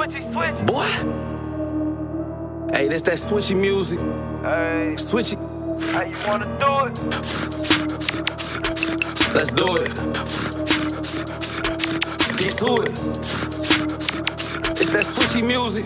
Boy. Hey, this that switchy music. Hey, Switchy. how you wanna do it? Let's do it. Get to it. It's that switchy music.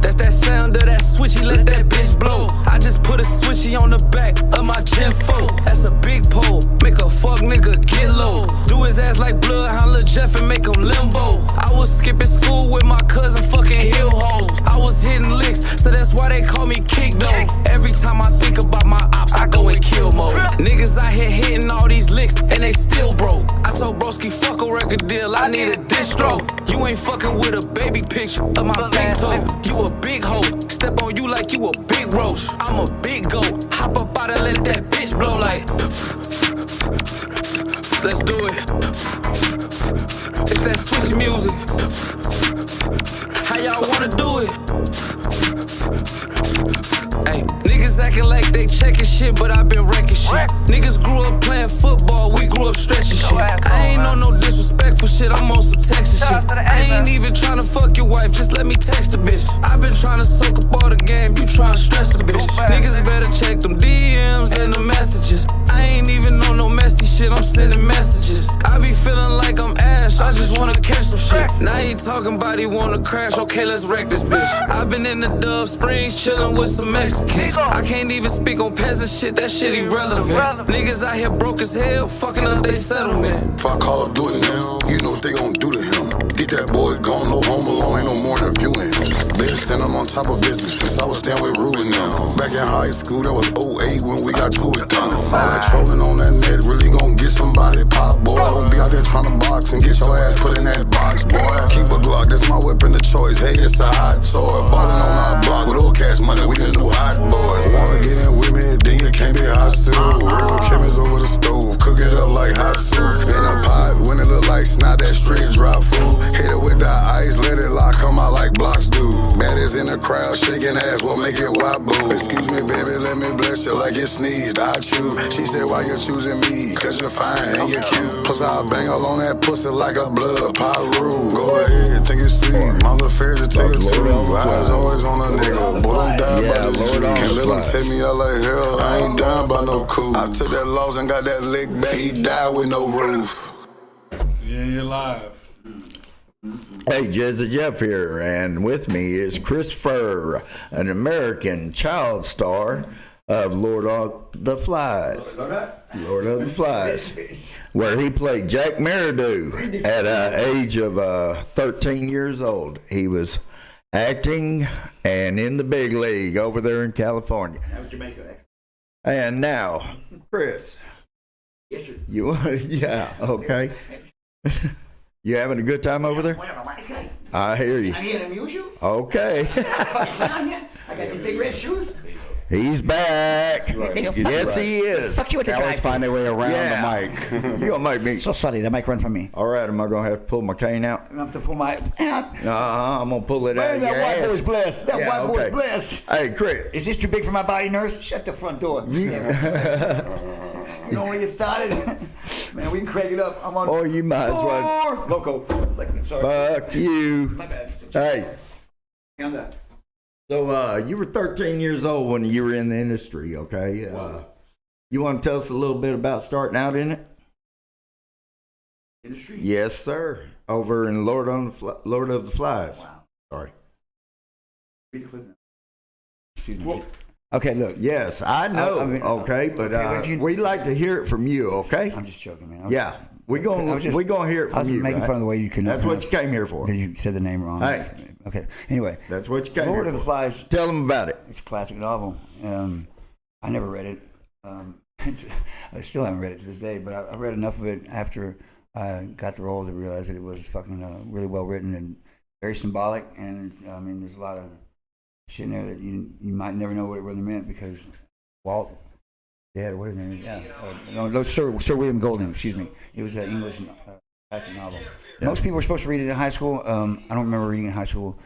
That's that sound of that switchy, let that bitch blow. I just put a switchy on the back of my Gen 4. That's a big pole, make a fuck nigga get low. Do his ass like Bloodhound Lil Jeff and make him limbo. I was skipping school with my cousin fucking hill hoes. I was hitting licks, so that's why they call me Kick Though. Every time I think about my ops, I go in kill mode. Niggas out here hitting all these licks and they still broke. I told broski fuck a record deal, I need a distro. You ain't fucking with a baby picture of my big toe. You a big hoe, step on you like you a big roach. I'm a big goat, hop up out and let that bitch blow like. Let's do it. It's that switchy music. How y'all wanna do it? Hey, niggas acting like they checking shit, but I been wrecking shit. Niggas grew up playing football, we grew up stretching shit. I ain't on no disrespectful shit, I'm on some Texas shit. I ain't even tryna fuck your wife, just let me text the bitch. I been tryna soak up all the game, you tryna stress the bitch. Niggas better check them DMs and the messages. I ain't even on no messy shit, I'm sending messages. I be feeling like I'm Ash, I just wanna catch some shit. Now he talking about he wanna crash, okay, let's wreck this bitch. I been in the Dove Springs chillin' with some Mexicans. I can't even speak on peasant shit, that shit irrelevant. Niggas out here broke as hell, fucking up they settlement. If I call up, do it now, you know what they gon' do to him. Get that boy gone, no home alone, ain't no more interviewing him. Bitch, stand I'm on top of business, since I was staying with Ruben now. Back in high school, that was 08 when we got to it down. All that trolling on that net really gon' get somebody pop, boy. Don't be out there tryna box and get your ass put in that box, boy. Keep a Glock, that's my weapon of choice. Hey, it's a hot toy. Ballin' on our block with old cash money, we the new hot boys. Wanna get in with me, then you can't be hostile. Real chemists over the stove, cook it up like hot soup. In a pot, when it look like snot, that straight drop food. Hit it with that ice, let it lock, come out like blocks do. Baddies in the crowd, shaking ass, will make it wobble. Excuse me, baby, let me bless you like you sneezed. I choose. She said, why you choosing me? Cause you're fine and you're cute. Plus I'll bang all on that pussy like a blood Pyru. Go ahead, think it's sweet. My little fairs will take it too. I was always on a nigga, boy, don't die by the juice. Can't let him take me out like hell, I ain't dying by no coup. I took that loss and got that lick back, he died with no roof. Yeah, you're live. Hey, Jezza Jeff here, and with me is Chris Furrh, an American child star of Lord of the Flies. Lord of the Flies, where he played Jack Meridew at an age of 13 years old. He was acting and in the big league over there in California. That was Jamaica. And now, Chris. Yes, sir. You yeah, okay. You having a good time over there? Whatever, nice guy. I hear you. I'm here to amuse you. Okay. Fucking clown here. I got the big red shoes. He's back. Yes, he is. Fuck you with the They always drive. find their way around Yeah. the mic. You gonna make me? So sorry, the mic run from me. All right, am I gonna have to pull my cane out? I have to pull my. I'm gonna pull it out. Man, of that your white ass. boy's blessed. That Yeah, white boy's okay. blessed. Hey, Chris. Is this too big for my body, nurse? Shut the front door. You know when you started? Man, we can crank it up. I'm on. Oh, you might as well. Loco. Sorry. Fuck you. My bad. Hey. I'm done. So, you were 13 years old when you were in the industry, okay? You want to tell us a little bit about starting out in it? Industry? Yes, sir. Over in Lord of the Flies. Wow. Sorry. Read the clip now. Excuse me. Okay, look. Yes, I know. I mean, okay, but okay, we'd like to hear it from you, okay? I'm just joking, man. Yeah, we're gonna hear it from I was you. making right? fun of the way you can. That's what you came here for. That you said the name wrong. Hey. Okay. Anyway, That's what you came Lord here of the for. Flies. Tell them about it. It's a classic novel. I never read it. I still haven't read it to this day, but I read enough of it after I got the role to realize that it was fucking really well written and very symbolic. And I mean, there's a lot of shit in there that you might never know what it really meant because Walt. Yeah, what his name is? Yeah, no, Sir William Golding. Excuse me. It was an English classic novel. Yeah. Most people were supposed to read it in high school. I don't remember reading it in high school.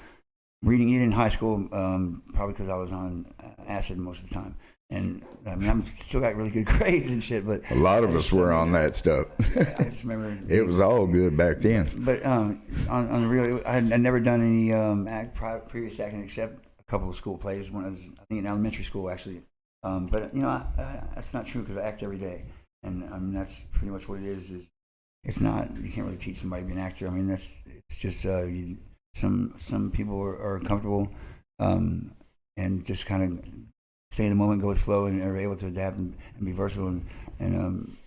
Reading it in high school, probably because I was on acid most of the time. And I mean, I'm still got really good grades and shit, but A lot of us were on that stuff. I just remember It was all good back then. But on the real, I'd never done any previous acting except a couple of school plays when I was, I think, in elementary school actually. But you know, that's not true because I act every day, and I mean that's pretty much what it is. It's not, you can't really teach somebody to be an actor. I mean it's just some people are comfortable and just kind of stay in the moment, go with the flow, and are able to adapt and be versatile, and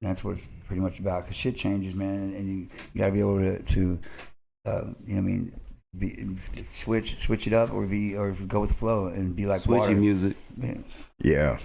that's what it's pretty much about. Because shit changes, man, and you got to be able to you know what I mean, switch it up, or go with the flow and be like Switchy water. music. Yeah.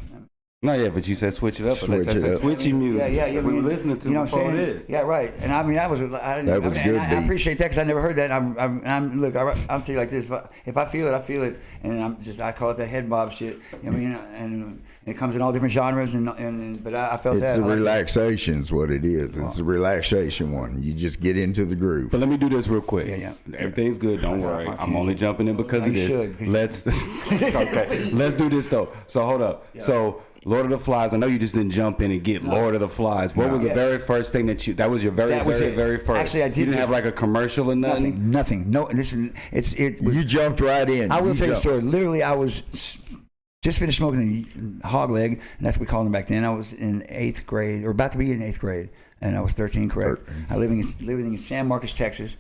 No, yeah, but you said switch it up. But Switch that's it up. switchy music. Yeah. We were listening to you know before what I'm saying? it is. Yeah, right. And I mean, that was good. I appreciate that because I never heard that. I'm look, I'll tell you like this: if I feel it, I feel it, and I call it that head bob shit. You know what I mean? And it comes in all different genres, but I felt It's that. the relaxation's what it is. It's the relaxation one. You just get into the groove. But let me do this real quick. Yeah. Everything's good. Don't worry. I'm only jumping in because of You this. should. Let's okay. Let's do this though. So hold up. Yeah. So Lord of the Flies. I know you just didn't jump in and get Lord of the Flies. What was the very first thing that was your very first? Actually, I did. You didn't have like a commercial or nothing. Nothing. No. Listen, it was, You jumped right in. I will tell you a story. Literally, I was just finished smoking a hog leg, and that's what we called them back then. I was in 8th grade, or about to be in 8th grade, and I was 13, correct? I living in San Marcos, Texas.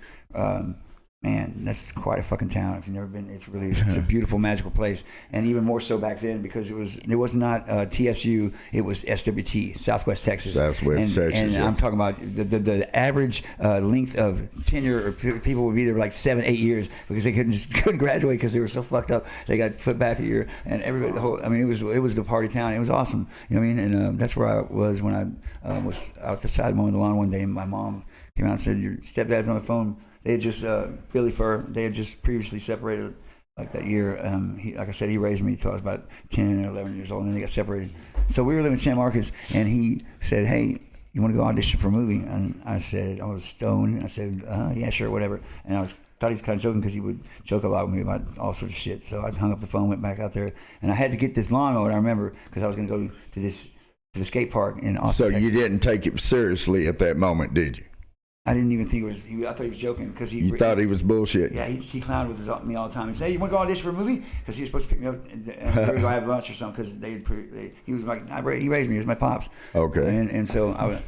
Man, that's quite a fucking town. If you've never been, it's a beautiful, magical place, and even more so back then because it was not TSU, it was SWT, Southwest Texas. Texas. And yeah. I'm talking about the average length of tenure of people would be there like 7-8 years because they couldn't graduate because they were so fucked up. They got put back a year, and everybody, it was the party town. It was awesome. You know what I mean? And that's where I was when I was out the side mowing the lawn one day, and my mom came out and said, "Your stepdad's on the phone." They had just Billy Furrh. They had just previously separated like that year. Like I said, he raised me till I was about 10 or 11 years old, and then they got separated. So we were living in San Marcos, and he said, "Hey, you want to go audition for a movie?" And I said, I was stoned. I said, "Yeah, sure, whatever." And thought he was kind of joking because he would joke a lot with me about all sorts of shit. So I hung up the phone, went back out there, and I had to get this lawn mowed. I remember because I was going to go to the skate park in Austin. So Texas. you didn't take it seriously at that moment, did you? I didn't even think it was. I thought he was joking because You thought he was bullshit. Yeah, he clowned with me all the time. He said, "Hey, you want to go audition for a movie?" Because he was supposed to pick me up and we were going to have lunch or something. Because he was like, he raised me. He was my pops. Okay. And so I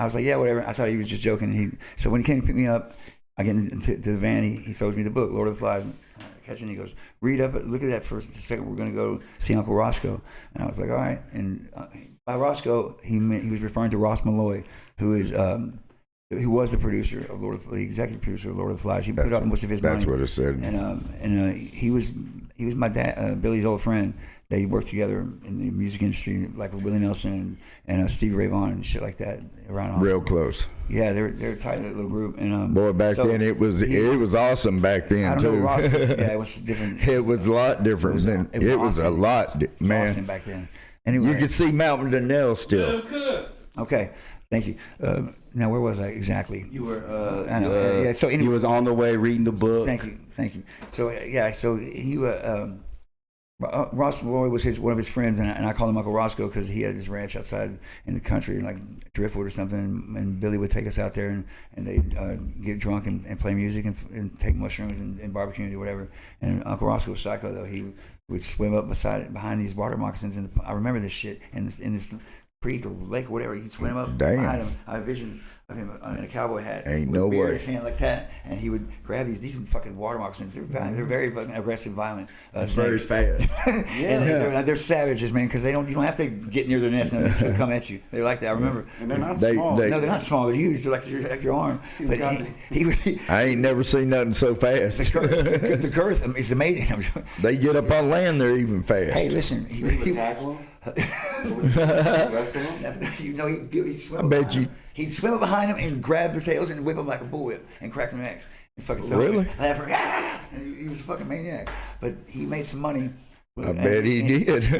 was like, yeah, whatever. I thought he was just joking. So when he came to pick me up, I get into the van. He throws me the book, Lord of the Flies. Catch it, and he goes, "Read up. Look at that for a second. We're going to go see Uncle Roscoe." And I was like, "All right." And by Roscoe, he was referring to Ross Malloy, who was the producer of the executive producer of Lord of the Flies. He put up most of his money. That's what it said. And he was my dad, Billy's old friend. They worked together in the music industry, like with Willie Nelson and Stevie Ray Vaughan and shit like that around Austin. Real close. Yeah, they're a tight little group. And boy, back then it was awesome back then I don't too. know, Ross it was different. It was a lot different than it was a lot, man. Austin back then. Anyway, you could see Mountain Donnell still. Okay. Thank you. Now, where was I exactly? You were. Yeah. So anyway, he was on the way reading the book. Thank you. So yeah. So he Ross Malloy was one of his friends, and I called him Uncle Roscoe because he had his ranch outside in the country, like Driftwood or something. And Billy would take us out there, and they'd get drunk and play music and take mushrooms and barbecue and do whatever. And Uncle Roscoe was psycho though. He would swim up behind these water moccasins, and I remember this shit in this creek or lake or whatever. He'd swim up behind him. I have visions of him in a cowboy hat. Ain't with no a beer way. in his hand like that, and he would grab these fucking water moccasins. They're very fucking aggressive, violent. Very fast. And they're savages, man, because you don't have to get near their nest and they'll come at you. They like that. I remember. And they're not small. No, they're not small. They're huge. They're like your arm. But I ain't never seen nothing so fast. The girth is amazing. They get up on land, they're even fast. Hey, listen. He tackle him? He'd swim. I bet you. He'd swim up behind them and grab their tails and whip them like a bullwhip and crack their necks and fucking throw Really? them. And he was a fucking maniac, but he made some money. I bet he did.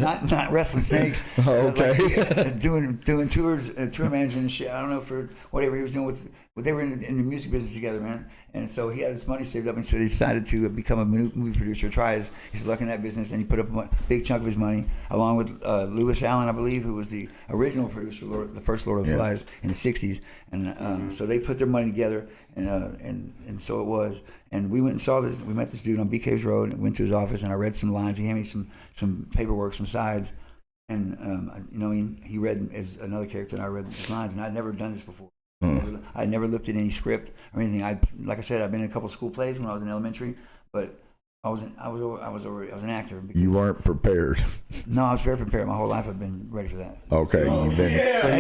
not wrestling snakes. Okay. Doing tours, tour managing and shit. I don't know for whatever he was doing with Well, they were in the music business together, man. And so he had his money saved up, and so he decided to become a movie producer, try his luck in that business, and he put up a big chunk of his money, along with Lewis Allen, I believe, who was the original producer, the first Lord of the Flies in the 60s. And so they put their money together, and so it was. And we went and saw this. We met this dude on Bee Caves Road, and went to his office, and I read some lines. He handed me some paperwork, some sides. And he read as another character, and I read his lines, and I'd never done this before. I never looked at any script or anything. Like I said, I've been in a couple of school plays when I was in elementary, but I was an actor. You weren't prepared. No, I was very prepared. My whole life I've been ready for that. Okay, you've been. There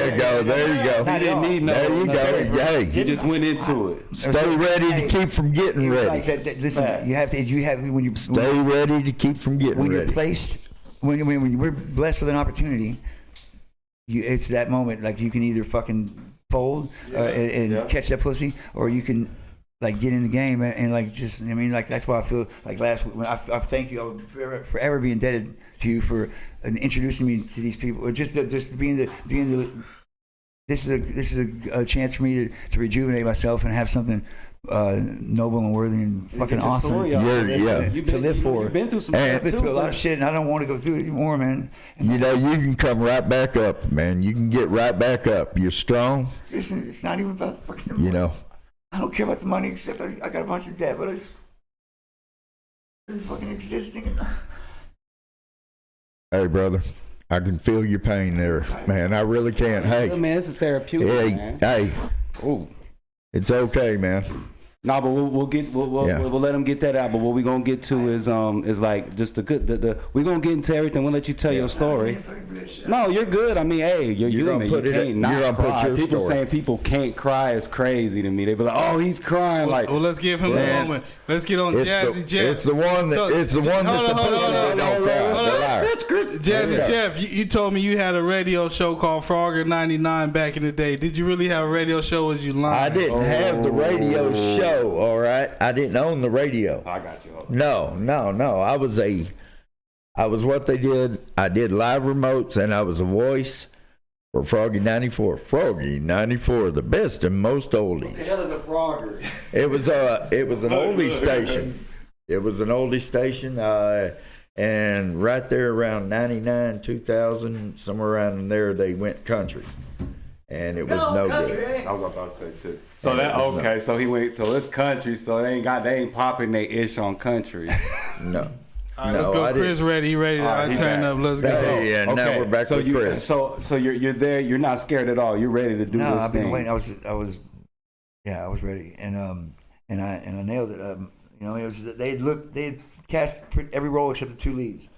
you go. He didn't need no. There you go. Hey, he just went into it. Stay ready to keep from getting ready. Like listen, you have when you stay ready to keep from getting ready. When you're placed, when we're blessed with an opportunity. It's that moment, like you can either fucking fold and catch that pussy, or you can like get in the game and like just, I mean, like that's why I feel like last week, I thank you, I'll forever be indebted to you for introducing me to these people, or just being the this is a chance for me to rejuvenate myself and have something noble and worthy and fucking awesome to live for. You've been through some shit. I've been through a lot of shit, and I don't want to go through it anymore, man. And you can come right back up, man. You can get right back up. You're strong. Listen, it's not even about the fucking money. I don't care about the money, except I got a bunch of debt, but it's fucking existing. Hey, brother. I can feel your pain there, man. I really can. Hey, man, it's a therapeutic. Hey, it's okay, man. No, but we'll let him get that out. But what we're gonna get to is like just we're gonna get into everything. We'll let you tell your story. No, you're good. I mean, hey, you're human. You can't not cry. People saying people can't cry is crazy to me. They be like, oh, he's crying. Like, well, let's give him a moment. Let's get on Jazzy Jeff. It's the one that's supposed to don't cry. Jazzy Jeff, you told me you had a radio show called Furrh 99 back in the day. Did you really have a radio show? Was you lying? I didn't have the radio show. All right, I didn't own the radio. I got you. No. I was what they did. I did live remotes, and I was a voice for Froggy 94. Froggy 94, the best and most oldies. What the hell is a Frogger? It was an oldie station. It was an oldie station, and right there around 99, 2000, somewhere around in there, they went country. And it was no good. I was about to say too. So that so he went. So it's country. So they ain't popping their ish on country. No. All right, let's go. Chris ready? He ready to turn up? Let's go. Now we're back with Chris. So you're there. You're not scared at all. You're ready to do this thing. No, I've been waiting. I was ready, and I nailed it. It was they cast every role except the two leads.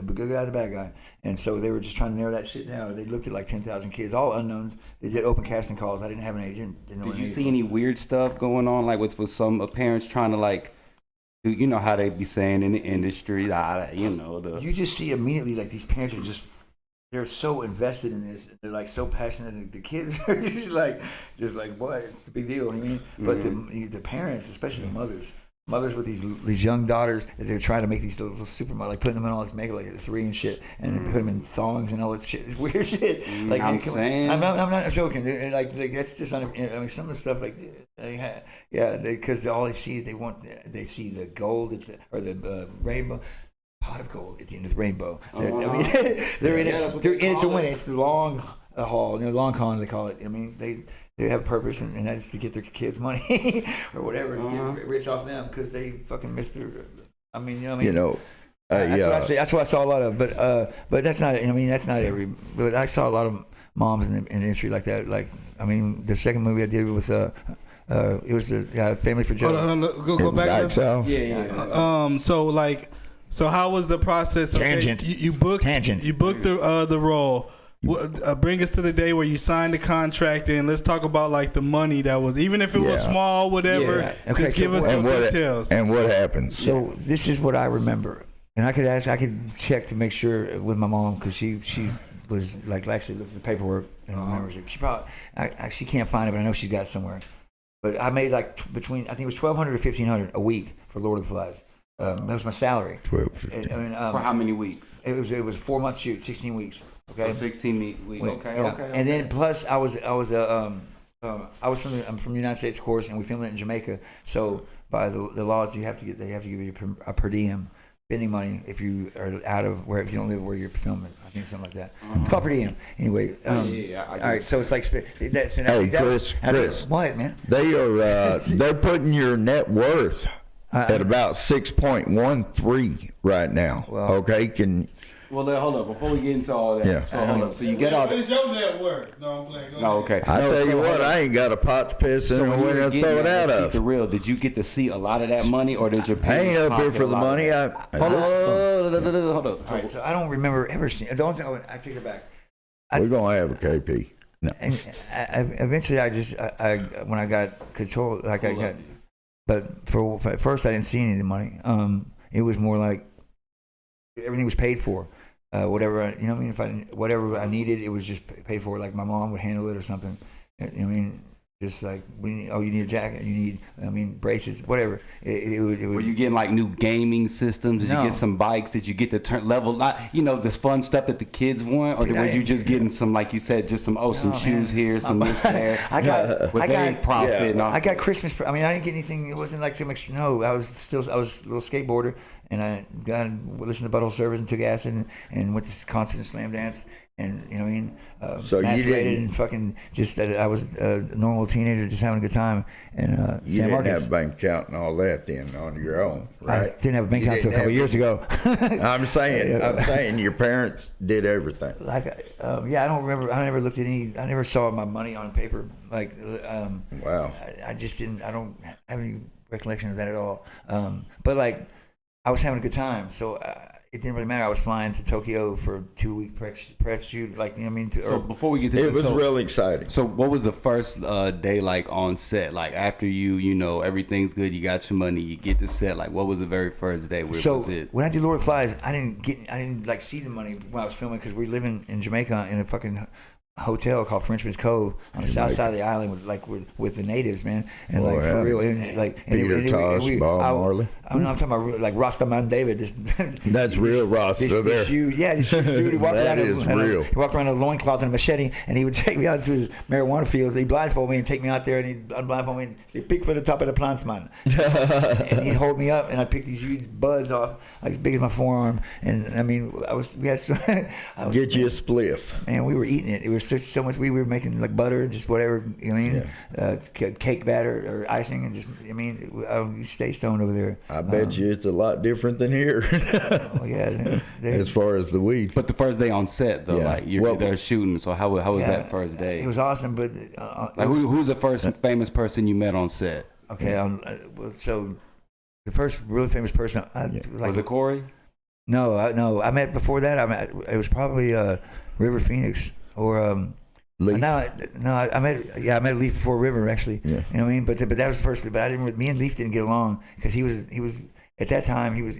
The good guy, the bad guy, and so they were just trying to narrow that shit down. They looked at like 10,000 kids, all unknowns. They did open casting calls. I didn't have an agent. Did you see any weird stuff going on, like with some parents trying to like, you know how they be saying in the industry, You just see immediately like these parents are they're so invested in this. They're like so passionate. The kids are just like what? It's a big deal. I mean, but the parents, especially the mothers with these young daughters, they're trying to make these little supermodels, like putting them in all this makeup, like at 3 and shit, and put them in thongs and all this shit. It's weird shit. Like I'm saying, I'm not joking. Like that's just I mean, some of the stuff like because all they see they see the gold or the rainbow. Pot of gold at the end of the rainbow. I mean, they're in it to win. It's the long haul, long con they call it. I mean, they have purpose, and that's to get their kids money or whatever, to get rich off them because they fucking missed their. I mean, that's what I saw a lot of. But that's not. I mean, that's not every. But I saw a lot of moms in the industry like that. Like, I mean, the second movie I did with it was the Family for Joe. Hold on, go back. Yeah. So how was the process? Tangent. You booked the role. Bring us to the day where you signed the contract, and let's talk about like the money that was, even if it was small, whatever. Yeah. Okay, just give us the details. And what happens? So this is what I remember, and I could check to make sure with my mom because she was like actually looked at the paperwork and remembers it. She probably she can't find it, but I know she's got it somewhere. But I made like between I think it was $1,200 to $1,500 a week for Lord of the Flies. That was my salary. 12, 15. For how many weeks? It was a 4-month shoot, 16 weeks. Okay, So 16 weeks. Okay, yeah. okay. And then plus I'm from the United States, of course, and we filmed it in Jamaica. So by the laws, they have to give you a per diem spending money if you are out of if you don't live where you're filming. I think something like that. It's called per diem. Anyway, all right. So it's like that's. Hey, Chris, what, man? They are they're putting your net worth at about 6.13 right now. Well, okay, Well, hold up. Before we get into all that, Yeah. so hold up. So you get all What that. is your net worth? No, I'm playing. Go No, ahead. okay. I No, tell so you hold what, up. I ain't got a pot to piss in So and when you where were to getting throw it that, out let's keep of. it real. Did you get to see a lot of that money, or did your I parents ain't up here pocket for a the lot of money. that? Hold up. All right, so I don't remember ever seeing. I take it back. We're gonna have a KP. No. And eventually, when I got control, like I got, but at first I didn't see any of the money. It was more like everything was paid for. Whatever you know what I mean. Whatever I needed, it was just paid for. Like my mom would handle it or something. You know what I mean. Just like you need a jacket, you need braces, whatever. It would. Were you getting like new gaming systems? Did you get some bikes? Did you get the level? Not this fun stuff that the kids want, or were you just getting some, like you said, just some shoes here, some this there? I got profit. Yeah. I got Christmas. I mean, I didn't get anything. It wasn't like too much. No, I was a little skateboarder, and I listened to Butthole Service and took acid and went to concert and slam dance. And you know what I mean? So you didn't, and fucking just I was a normal teenager just having a good time. And you didn't have a bank account and all that then on your own, right? I didn't have a bank account until a couple years ago. I'm saying your parents did everything. Like, I don't remember. I never looked at any. I never saw my money on paper. Like, Wow. I just didn't. I don't have any recollection of that at all. But like, I was having a good time, so. It didn't really matter. I was flying to Tokyo for a 2-week press shoot. Like, you know what I mean? So before we get to this, it was really exciting. So what was the first day like on set? Like after everything's good, you got your money, you get to set. Like what was the very first day? Where was it? When I did Lord of the Flies, I didn't like see the money when I was filming because we were living in Jamaica in a fucking hotel called Frenchman's Cove on the south side of the island with the natives, man, and like for real, and like Peter Tosh, Bob Marley. I'm talking about like Rastaman David. That's real Rasta there. This dude, he walked That around. is real. He walked around in a loincloth and a machete, and he would take me out to his marijuana fields. He'd blindfold me and take me out there, and he'd unblindfold me and say, "Pick for the top of the plants, man." And he'd hold me up, and I'd pick these huge buds off, like as big as my forearm. And I mean, get you a spliff. And we were eating it. It was so much. We were making like butter, just whatever. You know what I mean? Cake batter or icing, and just you stay stoned over there. I bet you it's a lot different than here. Oh yeah, as far as the weed. But the first day on set though, like you're there shooting. So how was that first day? It was awesome, but like who's the first famous person you met on set? Okay, so the first really famous person was it Corey? No, I met before that. It was probably River Phoenix or. Leaf. I met Leaf before River actually. Yeah. You know what I mean? But that was the first. But I didn't. Me and Leaf didn't get along because he was at that time he was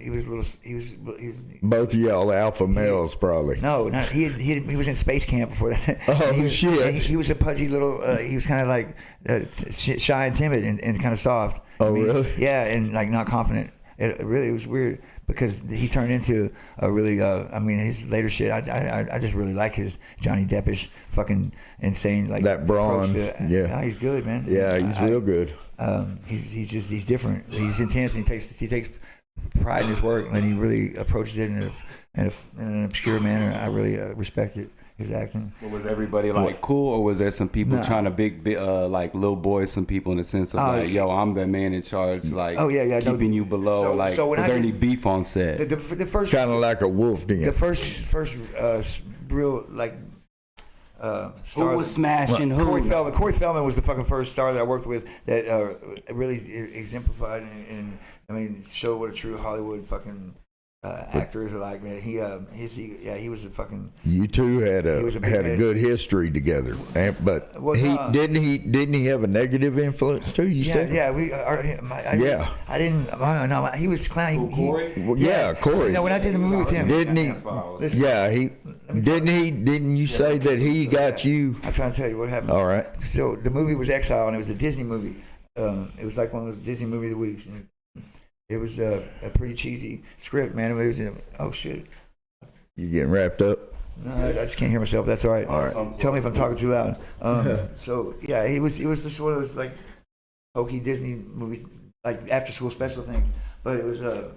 both of y'all alpha males probably. No, he was in space camp before that. Oh shit! He was a pudgy little. He was kind of like shy and timid and kind of soft. Oh really? Yeah, and like not confident. It was weird. Because he turned into a really, his later shit. I just really like his Johnny Deppish, fucking insane like that brawn. Yeah, he's good, man. Yeah, he's real good. He's different. He's intense. And he takes pride in his work, and he really approaches it in an obscure manner. I really respect it. His acting. But was everybody like cool, or was there some people trying to big like little boys? Some people in the sense of like, yo, I'm the man in charge, like keeping you below. Was there any beef on set? The first kind of like a wolf den. The first real like. Who was smashing who? Corey Feldman was the fucking first star that I worked with that really exemplified and showed what a true Hollywood fucking. Actors are like, man. He was a fucking. You two had a good history together, but didn't he have a negative influence too? You said I didn't. No, he was clown. Corey. When I did the movie with him, didn't he? Didn't you say that he got you? I'm trying to tell you what happened. All right. So the movie was Exile, and it was a Disney movie. It was like one of those Disney movie of the weeks. And it was a pretty cheesy script, man. It was oh shit. You getting wrapped up? No, I just can't hear myself. That's all right. All right. Tell me if I'm talking too loud. So yeah, he was just one of those like hokey Disney movies, like after school special things. But it was a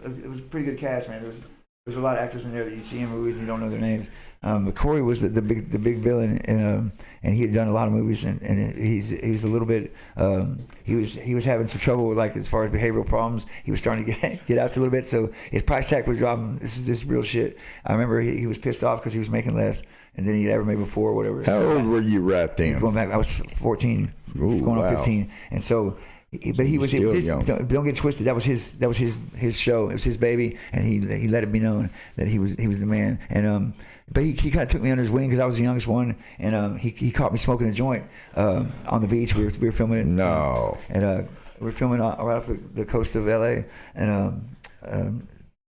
pretty good cast, man. There's a lot of actors in there that you see in movies and you don't know their names. But Corey was the big villain, and he had done a lot of movies, and he was a little bit he was having some trouble with, like, as far as behavioral problems. He was starting to get out a little bit, so his price tag was dropping. This is just real shit. I remember he was pissed off because he was making less than he'd ever made before, or whatever. How old were you right then? Going back, I was 14, going on 15, and so. But he was young. Don't get twisted. That was his show. It was his baby, and he let it be known that he was the man. And but he kind of took me under his wing because I was the youngest one, and he caught me smoking a joint on the beach. We were filming it. No. And we were filming right off the coast of L.A. and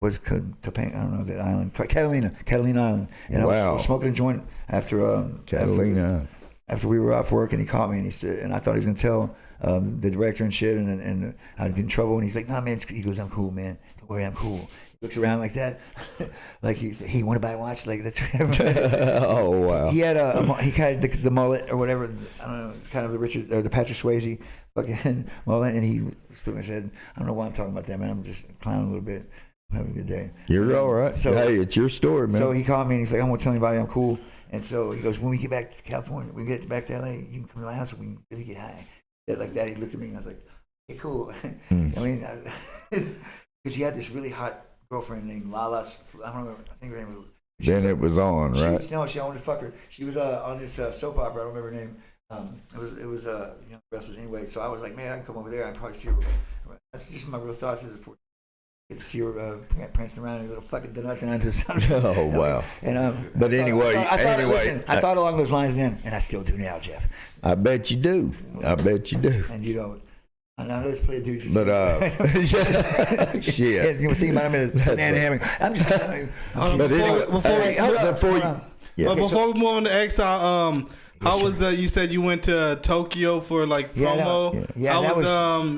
was Topanga, I don't know that island, Catalina Island. And I was smoking a joint after Catalina. After we were off work, and he caught me, and he said, and I thought he was gonna tell the director and shit, and I'd get in trouble. And he's like, "Nah, man," he goes, "I'm cool, man. Don't worry, I'm cool." He looks around like that, like he want to buy a watch, like that's. Oh wow. He had he kind of the mullet or whatever. I don't know, kind of the Patrick Swayze fucking mullet, and he stood and said, "I don't know why I'm talking about that, man. I'm just clowning a little bit. I'm having a good day." You're all right. So, hey, it's your story, man. So he called me and he's like, "I won't tell anybody I'm cool." And so he goes, "When we get back to California, we get back to LA, you can come to my house and we can really get high." Like that, he looked at me and I was like, "Hey, cool." I mean, because he had this really hot girlfriend named Lala. I don't know. I think her name was. Then it was on, right? No, she wanted to fuck her. She was on this soap opera. I don't remember her name. It was young wrestlers anyway. So I was like, man, I can come over there. I'd probably see her. That's just my real thoughts. Is for get to see her prancing around in a little fucking donuts or something. Oh wow! And but I thought along those lines then, and I still do now, Jeff. I bet you do. I bet you do. And you don't. I know there's plenty of dudes. But shit. You were thinking about him in a banana hammock. I'm just. Before we move on to Exile, how was that? You said you went to Tokyo for like promo. How was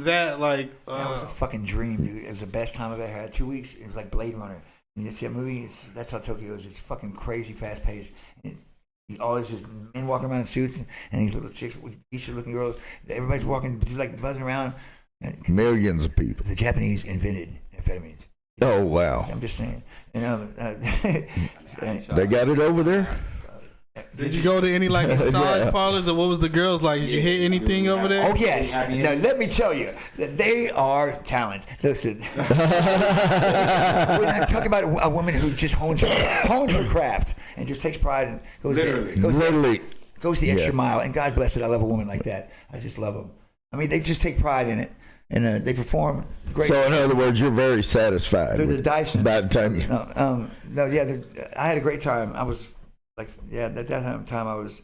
that like? That was a fucking dream, dude. It was the best time I've ever had. 2 weeks. It was like Blade Runner. You see a movie. That's how Tokyo is. It's fucking crazy, fast paced. Always just men walking around in suits and these little chicks with t-shirt looking girls. Everybody's walking, just like buzzing around. Millions of people. The Japanese invented amphetamines. Oh wow! I'm just saying. They got it over there. Did you go to any like massage parlors, or what was the girls like? Did you hit anything over there? Oh yes. Now let me tell you that they are talent. Listen, when I talk about a woman who just hones her craft and just takes pride and goes the extra mile. And God bless it, I love a woman like that. I just love them. I mean, they just take pride in it, and they perform great. So in other words, you're very satisfied. They're the Dysons. By the time you. I had a great time. I was. Like at that time I was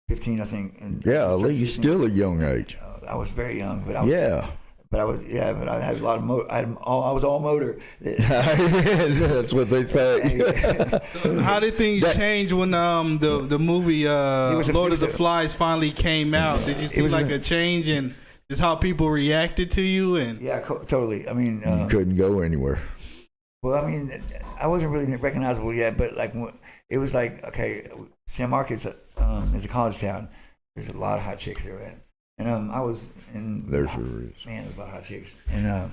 15, I think. And you're still a young age. I was very young, but I was but I had a lot of I was all motor. That's what they say. How did things change when the movie Lord of the Flies finally came out? Did you see a change in just how people reacted to you? And totally. I mean, you couldn't go anywhere. Well, I mean, I wasn't really recognizable yet, but like it was like, okay, San Marcos is a college town. There's a lot of hot chicks there, man. And I was in. There sure is. Man, there's a lot of hot chicks. And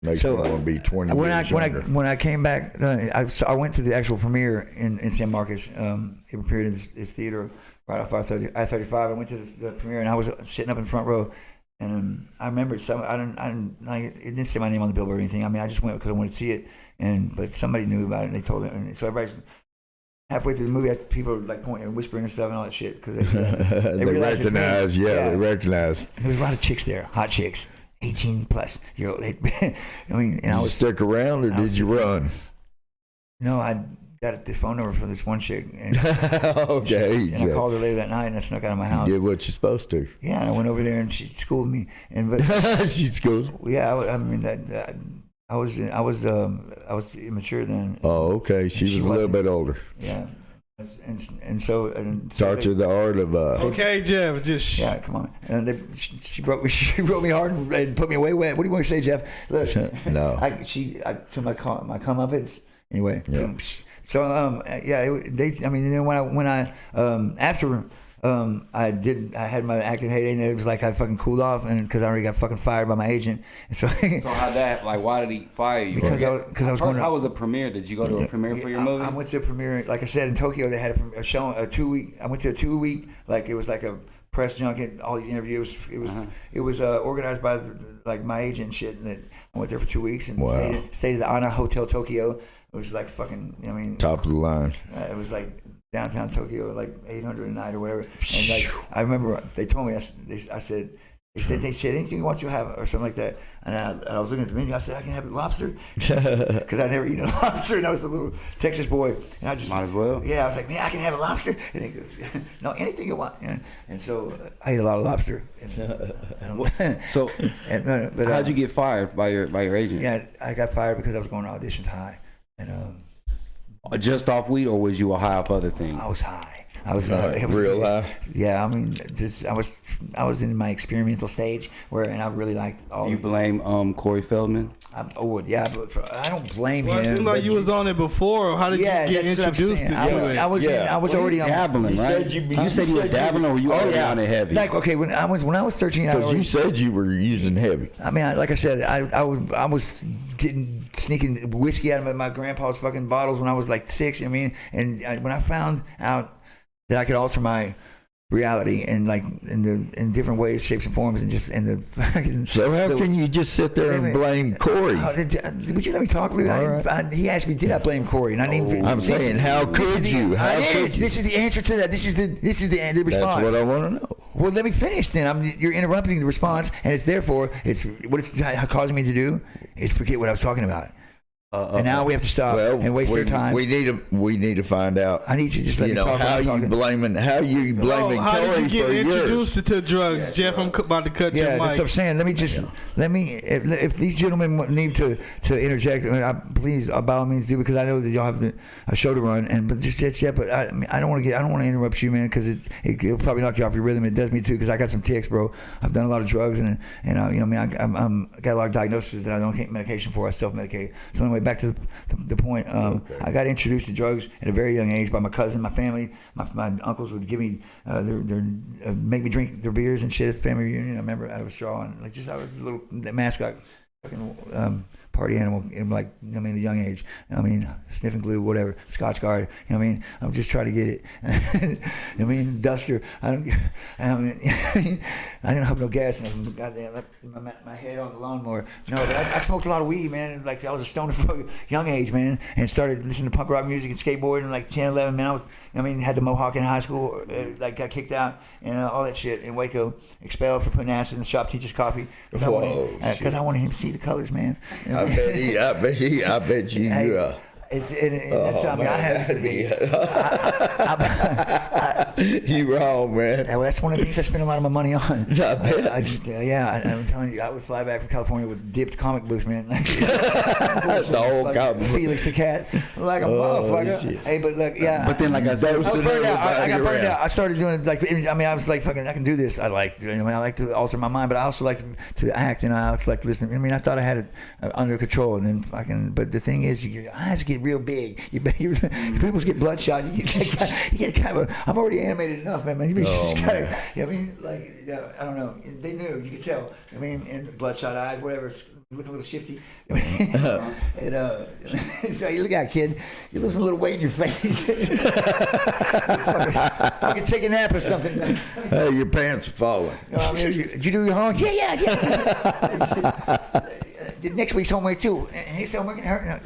makes me want to be 20 years younger. When I came back, I went to the actual premiere in San Marcos. It premiered in this theater right off I-35. I went to the premiere, and I was sitting up in the front row. And I remember it didn't say my name on the billboard or anything. I mean, I just went because I wanted to see it. But somebody knew about it, and they told it. And so everybody's halfway through the movie, people are like pointing and whispering and stuff and all that shit because they recognize. They recognize. There was a lot of chicks there, hot chicks, 18 plus year old. I mean, and I was stick around or did you run? No, I got the phone number for this one chick. And, okay. And I called her later that night, and I snuck out of my house. You did what you're supposed to. Yeah, and I went over there, and she schooled me. But she schooled. Yeah, I mean I was immature then. Oh, okay. She was a little bit older. Yeah, and so taught you the art of. Okay, Jeff. Just come on. And she broke me. She broke me hard and put me away wet. What do you want to say, Jeff? Look, no. I took my comeuppance anyway. Yeah. So I mean, then when I after I had my acting heyday, and it was like I fucking cooled off, and because I already got fucking fired by my agent. And so how that, like, why did he fire you? Because I was going. How was the premiere? Did you go to a premiere for your movie? I went to a premiere, like I said, in Tokyo. They had a show, a 2-week. I went to a 2-week, like it was like a press junket, all these interviews. It was organized by like my agent and shit. And I went there for 2 weeks and stayed at the Ana Hotel Tokyo. It was like fucking, I mean, top of the line. It was like downtown Tokyo, like 800 a night or whatever. And like I remember they told me, I said, they said anything you want you have or something like that. And I was looking at the menu. I said, I can have lobster because I never eaten a lobster, and I was a little Texas boy. And I just might as well. Yeah, I was like, man, I can have a lobster. And he goes, no, anything you want. And so I ate a lot of lobster. So, how'd you get fired by your agent? Yeah, I got fired because I was going to auditions high, and just off weed, or was you high off other things? I was high. I was real high. Yeah, I mean, I was in my experimental stage and I really liked all. You blame Corey Feldman? But I don't blame him. It seemed like you was on it before. How did you get introduced to it? I was already dabbling, right? You said you were dabbling, or were you already on it heavy? Like, okay, when I was 13, because you said you were using heavy. I mean, like I said, I was sneaking whiskey out of my grandpa's fucking bottles when I was like 6. I mean, and when I found out that I could alter my reality and like in different ways, shapes, and forms, and just in the fucking. So how can you just sit there and blame Corey? Would you let me talk, Lou? He asked me, did I blame Corey? And I didn't even. I'm saying, how could you? This is the answer to that. This is the response. That's what I want to know. Well, let me finish then. You're interrupting the response, and what it's causing me to do is forget what I was talking about. And now we have to stop and waste their time. We need to find out. I need you to just let me talk. How you blaming how Corey did you get introduced to drugs, Jeff? I'm about to cut your mic. That's what I'm saying. If these gentlemen need to interject, please, by all means, do, because I know that y'all have a show to run. But I don't want to interrupt you, man, because it'll probably knock you off your rhythm. It does me too, because I got some tics, bro. I've done a lot of drugs, and I got a lot of diagnoses that I don't take medication for. I self-medicate. So anyway, back to the point. I got introduced to drugs at a very young age by my cousin, my family. My uncles would give me make me drink their beers and shit at the family reunion. I remember out of a straw, and I was a little mascot, fucking party animal in at a young age. Sniffing glue, whatever, Scotch Guard. I'm just trying to get it. Duster. I don't have no gas in goddamn my head on the lawnmower. No, but I smoked a lot of weed, man. Like I was a stoner from a young age, man, and started listening to punk rock music and skateboarding like 10, 11. Man, had the mohawk in high school, got kicked out and all that shit in Waco, expelled for putting acid in the shop teacher's coffee because I wanted him to see the colors, man. I bet you. You wrong, man. Well, that's one of the things I spend a lot of my money on. I'm telling you, I would fly back from California with dipped comic books, man. That's the whole comic book. Felix the Cat, like a motherfucker. Shit. Hey, but look, yeah. But then, like I said, I was burned out. I got burned out. I started doing I was like, fucking, I can do this. I like to alter my mind, but I also like to act, and I also like to listen. I thought I had it under control, and then but the thing is, your eyes get real big. People get bloodshot. You get kind of. I'm already animated enough, man. I don't know. They knew. You could tell. And bloodshot eyes, whatever. You look a little shifty. So you look at kid. You lose a little weight in your face. fucking take a nap or something. Hey, your pants are falling. Did you do your homework? Yeah. Did next week's homework too. His homework hurt.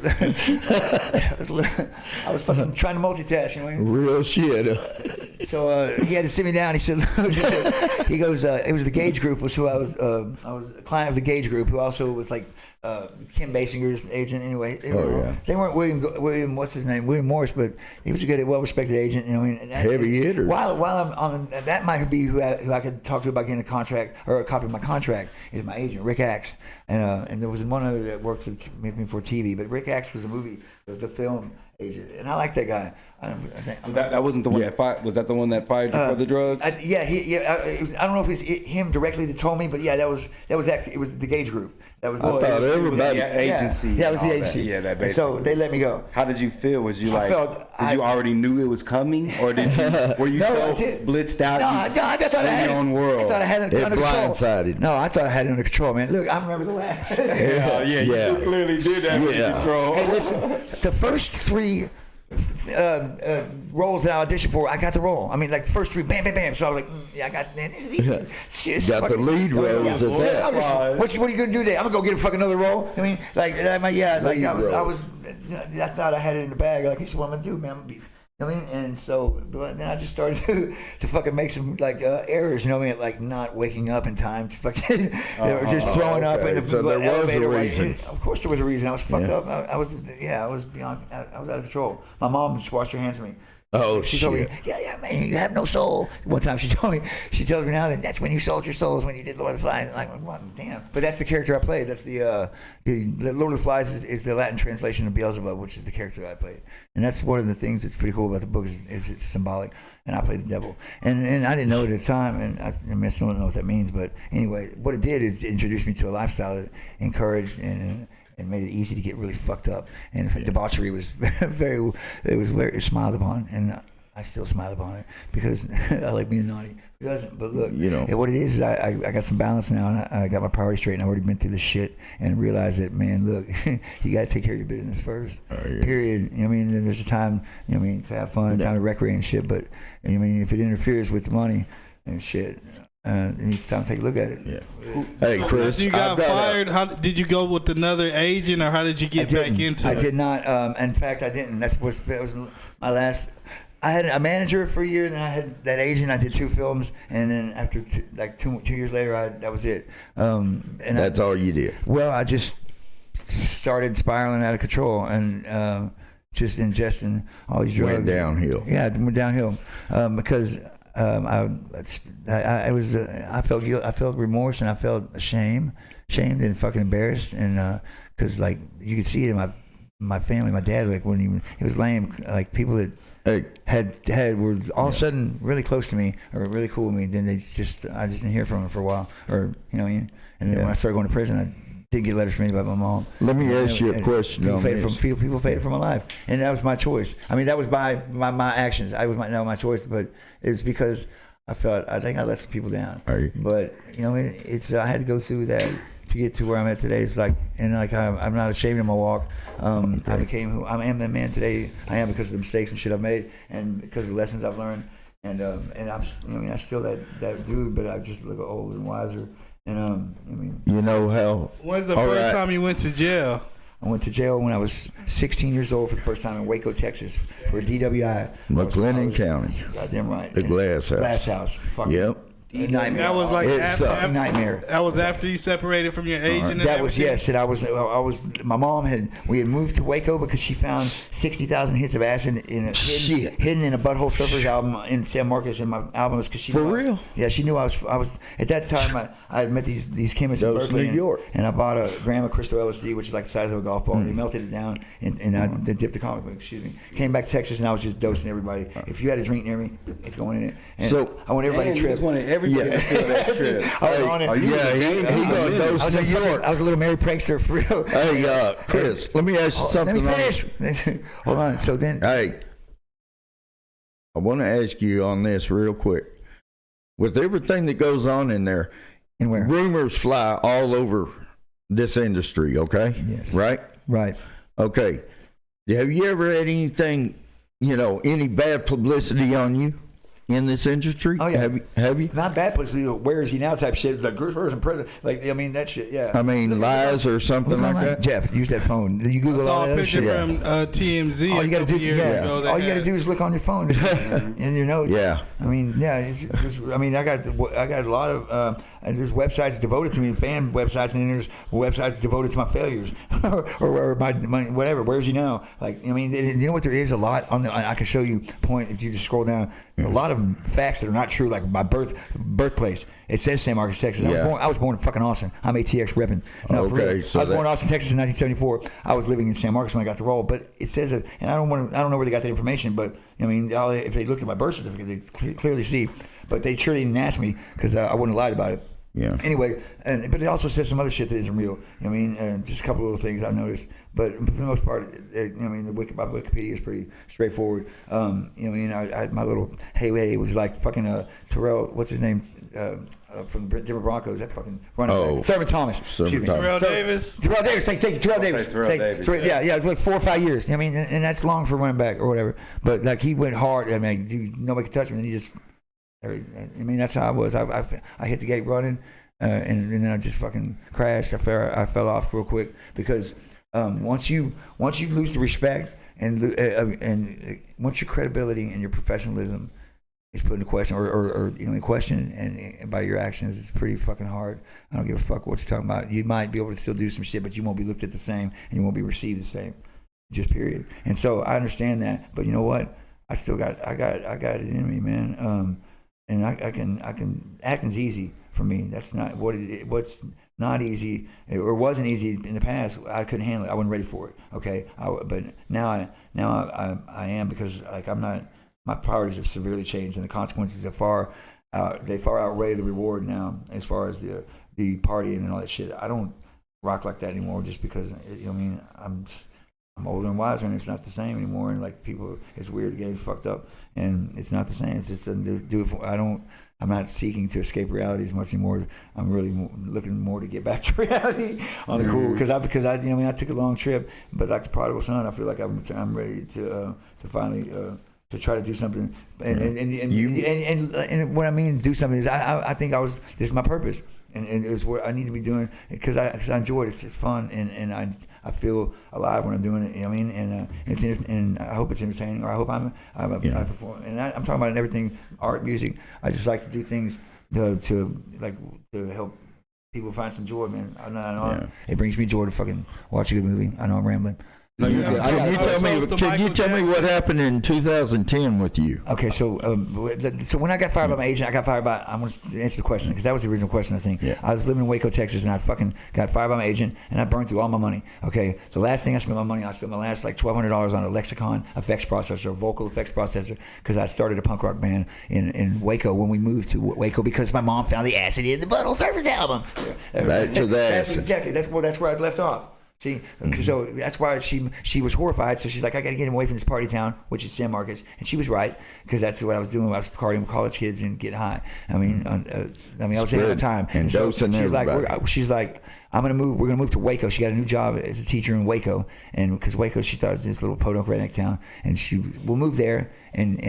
I was fucking trying to multitask, Real shit. So he had to sit me down. He said, he goes, it was the Gage Group, was who I was a client of the Gage Group, who also was like Kim Basinger's agent. Anyway, they weren't William, what's his name, William Morris, but he was a good, well-respected agent. Heavy hitter. While I'm on, that might be who I could talk to about getting a contract or a copy of my contract is my agent, Rick Axe. And there was one other that worked with me for TV, but Rick Axe was a movie, the film. agent, and I like that guy. I think That wasn't the one that fired. Was that the one that fired you for the drugs? I don't know if it's him directly that told me, but yeah, that was it was the Gage Group. That was I thought everybody. The agency. Yeah, it was the and all agency. that. Yeah, that And basically. so they let me go. How did you feel? Was you I like? felt- did you already knew it was coming, or did you? Were you No, I so did. blitzed out? No, I thought I had your own world. I thought I had it It under control. blindsided. No, I thought I had it under control, man. Look, I remember the last. Yeah, Yeah. you clearly did have it under control. Hey, listen, the first 3 roles that I auditioned for, I got the role. I mean, like the first 3, bam, bam, bam. So I was like, yeah, I got, man, this is easy. Shit, Got the lead roles at that. What are you gonna do today? I'm gonna go get a fucking another role. I mean, like I thought I had it in the bag. Like, this is what I'm gonna do, man. I'm gonna be. I mean, and so then I just started to fucking make some like errors, you know what I mean? Like not waking up in time to fucking, just throwing up in the So there was a elevator. reason. Of course there was a reason. I was fucked up. I was beyond. I was out of control. My mom just washed her hands at me. Oh, she told me, shit. yeah, man, you have no soul. One time she tells me now that that's when you sold your souls, when you did Lord of the Flies. I'm like, well, damn. But that's the character I played. That's the Lord of the Flies is the Latin translation of Beelzebub, which is the character that I played. And that's one of the things that's pretty cool about the book is it's symbolic. And I played the devil. And I didn't know it at the time, and I still don't know what that means. But anyway, what it did is introduce me to a lifestyle that encouraged and made it easy to get really fucked up, and debauchery was very smiled upon, and I still smile upon it because I like being naughty. It doesn't, but look, what it is I got some balance now, and I got my priorities straight, and I've already been through this shit, and realized that, man, look, you got to take care of your business first. Period. You know what I mean? And there's a time, you know what I mean, to have fun, time to recreate and shit, but you know what I mean, if it interferes with the money and shit. It's time to take a look at it. Yeah. Hey, Chris. After you got fired, how did you go with another agent, or how did you get back into it? I did not. In fact, I didn't. That was my last. I had a manager for a year, and then I had that agent. I did 2 films, and then after 2 years later, that was it. And that's all you did. Well, I just started spiraling out of control, and just ingesting all these drugs. Went downhill. Yeah, it went downhill because. I felt remorse, and I felt shamed and fucking embarrassed, and because like you could see it in my family, my dad wouldn't even. It was lame. Like people that were all of a sudden really close to me or really cool with me. Then I just didn't hear from them for a while, or you know what I mean. And then when I started going to prison, I didn't get letters from anybody but my mom. Let me ask you a question. People faded from my life, and that was my choice. I mean, that was by my actions. My choice, but it's because I think I let some people down. But you know, I had to go through that to get to where I'm at today. It's like, and like I'm not ashamed of my walk. I became who I am, the man today I am because of the mistakes and shit I've made, and because of the lessons I've learned. And I'm still that dude, but I just look older and wiser. And you know how? When's the first time you went to jail? I went to jail when I was 16 years old for the first time in Waco, Texas, for a DWI. McLennan County. Goddamn right. The Glass House. Glass House. Fucking Yep. nightmare. That was like nightmare. That was after you separated from your agent. And that was everything? yes. And I was. My mom had moved to Waco because she found 60,000 hits of acid hidden in a Butthole Surfers album in San Marcos. And my album was because she for real. Yeah, she knew I was at that time. I had met these chemists in Berkeley, New York, and I bought a gram of crystal LSD, which is like the size of a golf ball. And they melted it down, and I dipped the comic book. Excuse me. Came back to Texas, and I was just dosing everybody. If you had a drink near me, it's going in it. And so I want everybody to trip. Everybody feel that trip. I was on it. He gonna dose New York. I was a little Mary Prankster for real. Hey, Chris, let me ask you something. Let me finish. Hold on. So then. Hey, I want to ask you on this real quick. With everything that goes on in there, rumors fly all over this industry, okay? Yes. Right. Okay. Have you ever had anything, any bad publicity on you in this industry? Oh, yeah. Have you? Not bad publicity, where is he now type shit. Like Bruce Furrh's in prison. Like, I mean, that shit, yeah. I mean, lies or something like that? Jeff, use that phone. You Google all that shit. I saw a picture from TMZ all you gotta do, all you got to do is look on your phone and your notes. Yeah. I mean, yeah. I got a lot of, there's websites devoted to me, fan websites, and then there's websites devoted to my failures or my whatever. Where's he now? Like, I mean, you know what? There is a lot on I can show you. Point if you just scroll down. A lot of them facts that are not true, like my birthplace. It says San Marcos, Texas. I was born in fucking Austin. I'm ATX repping. No, okay, so I was born in Austin, Texas in 1974. I was living in San Marcos when I got the role, but it says it, and I don't know where they got that information, but I mean, if they looked at my birth certificate, they clearly see. But they sure didn't ask me because I wouldn't have lied about it. Yeah. Anyway, but it also says some other shit that isn't real. I mean, just a couple little things I noticed. But for the most part, my Wikipedia is pretty straightforward. My little hey was like fucking Terrell. What's his name? From the Denver Broncos. That fucking running back. Thurman Thomas. Terrell Davis. Terrell Davis. Thank you. Terrell Davis. Yeah, it was like 4 or 5 years. I mean, and that's long for running back or whatever. But like he went hard. I mean, dude, nobody could touch him. And he just. I mean, that's how I was. I hit the gate running, and then I just fucking crashed. I fell off real quick because once you lose the respect and once your credibility and your professionalism is put into question or in question and by your actions, it's pretty fucking hard. I don't give a fuck what you're talking about. You might be able to still do some shit, but you won't be looked at the same and you won't be received the same. Just period. And so I understand that, but you know what? I got it in me, man. And I can acting's easy for me. That's not what's not easy or wasn't easy in the past. I couldn't handle it. I wasn't ready for it. Okay, but now I am, because like I'm not. My priorities have severely changed, and the consequences are far outweigh the reward now. As far as the partying and all that shit, I don't rock like that anymore. Just because I'm older and wiser, and it's not the same anymore. And like people, it's weird. The game's fucked up, and it's not the same. It's just I'm not seeking to escape reality as much anymore. I'm really looking more to get back to reality on the cool, because I took a long trip, but like the prodigal son, I feel like I'm ready to finally to try to do something. And what I mean do something is I think this is my purpose, and it's what I need to be doing because I enjoy it. It's fun, and I feel alive when I'm doing it. You know what I mean? And and I hope it's entertaining, or I hope I perform. And I'm talking about everything, art, music. I just like to do things to help people find some joy, man. I know it brings me joy to fucking watch a good movie. I know I'm rambling. No, can you tell me what happened in 2010 with you? Okay, so when I got fired by my agent, I'm going to answer the question because that was the original question, I think. Yeah. I was living in Waco, Texas, and I fucking got fired by my agent, and I burned through all my money. Okay, the last thing I spent my last like $1,200 on a Lexicon effects processor, a vocal effects processor, because I started a punk rock band in Waco when we moved to Waco because my mom found the acid in the Butthole Surface album. Back to that. That's where I left off. See, so that's why she was horrified. So she's like, I got to get him away from this party town, which is San Marcos, and she was right because that's what I was doing. I was partying with college kids and getting high. I was there all the time. And so she's like, I'm gonna move. We're gonna move to Waco. She got a new job as a teacher in Waco, and because Waco, she thought it was this little podunk redneck town, and we'll move there, and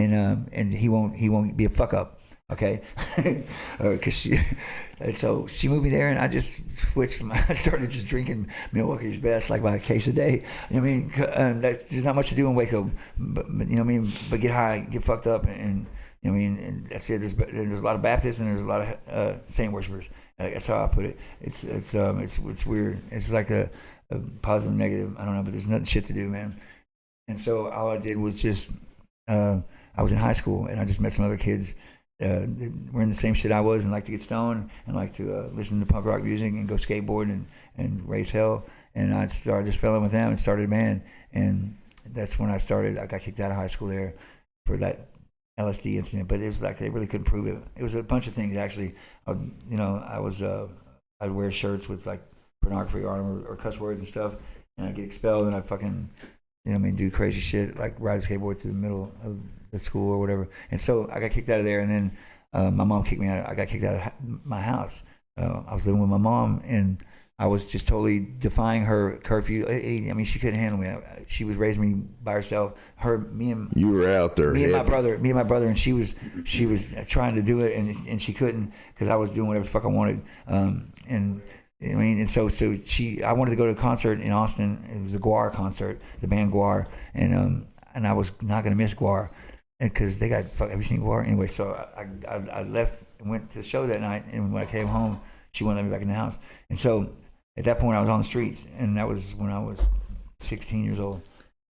he won't be a fuck up. Okay, so she moved me there, and I just switched I started just drinking Milwaukee's Best like by a case a day. You know what I mean? There's not much to do in Waco, but you know what I mean. But get high, get fucked up, and you know what I mean. And that's it. There's a lot of Baptists and there's a lot of saint worshipers. That's how I put it. It's weird. It's like a positive, negative. I don't know, but there's nothing shit to do, man. And so all I did was just I was in high school, and I just met some other kids. We're in the same shit I was, and like to get stoned and like to listen to punk rock music and go skateboard and race hell. And I just fell in with them and started a band. And that's when I got kicked out of high school there for that LSD incident. But it was like they really couldn't prove it. It was a bunch of things actually. I'd wear shirts with like pornography on or cuss words and stuff, and I'd get expelled, and I'd fucking do crazy shit like ride a skateboard to the middle of the school or whatever. And so I got kicked out of there, and then my mom kicked me out. I got kicked out of my house. I was living with my mom, and I was just totally defying her curfew. I mean, she couldn't handle me. She was raising me by herself. You were out there. Me and my brother, and she was trying to do it, and she couldn't because I was doing whatever the fuck I wanted. And so I wanted to go to a concert in Austin. It was a Guar concert, the band Guar, and I was not gonna miss Guar, because they got have you seen Guar? Anyway, so I left and went to the show that night, and when I came home, she wouldn't let me back in the house. And so at that point, I was on the streets, and that was when I was 16 years old.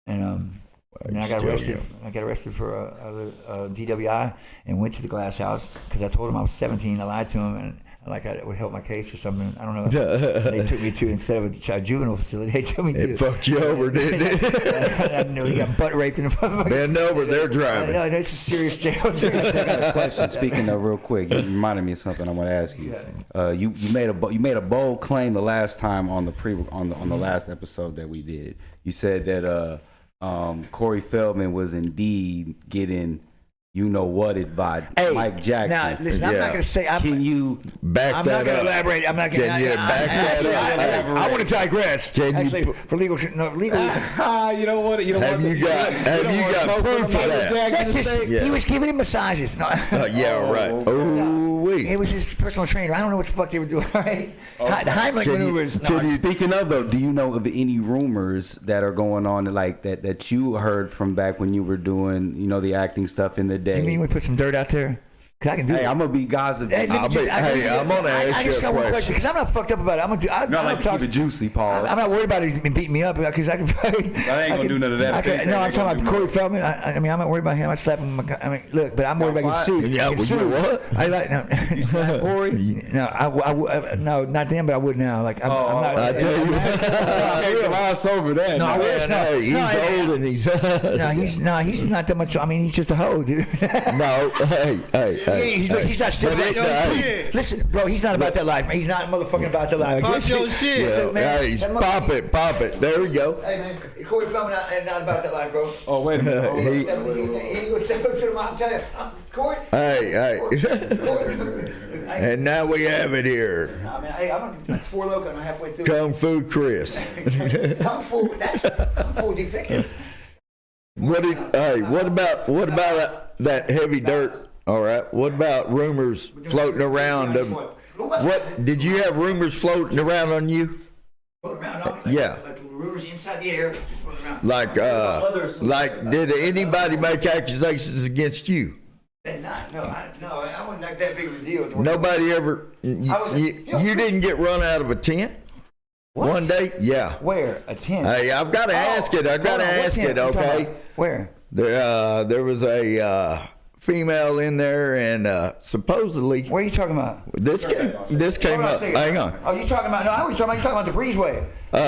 And And then I got arrested. I got arrested for a DWI and went to the glass house because I told him I was 17. I lied to him and like I would help my case or something. I don't know. They took me to, instead of a juvenile facility, they took me to. It fucked you over, didn't it? I know he got butt raped in the Bend over, they're driving. No, it's a serious jail. I got a question. Speaking of, real quick, you reminded me of something I want to ask you. You made a bold claim the last time on the last episode that we did. You said that Corey Feldman was indeed getting it by Mike Jackkson. Now, listen, I'm not going to say. Can you back I'm that not going to up? elaborate. I'm not going to. Can you back that up? I want to digress. Can you Actually, put- for legal. No, legal. you don't want it. You don't Have want you got proof of that? That's just, Yeah. He was giving him massages. No. Yeah, right. Ooh-wee. It was his personal trainer. I don't know what the fuck they were doing. Right? The Heimlich maneuvers. Speaking of though, do you know of any rumors that are going on like that you heard from back when you were doing the acting stuff in the day? You mean we put some dirt out there? Cause I can do Hey, it. I'm gonna be gossip. Hey, let me just- I'm gonna ask I you just a got one question. question because I'm not fucked up about it. I'm Not like gonna to keep it juicy, Paul. I'm not worried about it beating me up because I can. I ain't gonna do none of that. No, I'm talking about Corey Feldman. I mean, I'm not worried about him. I slap him. I mean, look, but I'm worried about getting sued. Yeah, Get well, you know sued. what? I like no. You slap Corey? No, no, not them, but I would now. Like I'm not. I tell you, can't gloss over that. No, I wish no. he's old and he's He's not that much. I mean, he's just a hoe, dude. no. Hey. He's not still. But Listen, bro, he's not about that life. He's not motherfucking about that life. Pop your shit. Hey, pop it. There we go. Hey man, Corey Feldman not about that life, bro. Oh wait a minute. Hold on. He was step up to the mom. I'm telling you, Corey. Hey. Corey. And now we have it here. I mean, hey, it's 4 Loco. I'm halfway through. Kung Fu Chris. Kung Fu. That's Kung Fu defensive. What about that heavy dirt? All right. What about rumors floating around? What did you have rumors floating around on you? Yeah. Like rumors inside the air, just floating around. Like did anybody make accusations against you? No, I wasn't like that big of a deal. Nobody ever. You didn't get run out of a tent What? one day? Yeah. Where? A tent? Hey, I've got to ask it. I've got to ask it. Okay. Where? There was a female in there, and supposedly Where are you talking about? this came up. Hang on. Oh, you talking about? No, I was talking about. You talking about the breezeway? You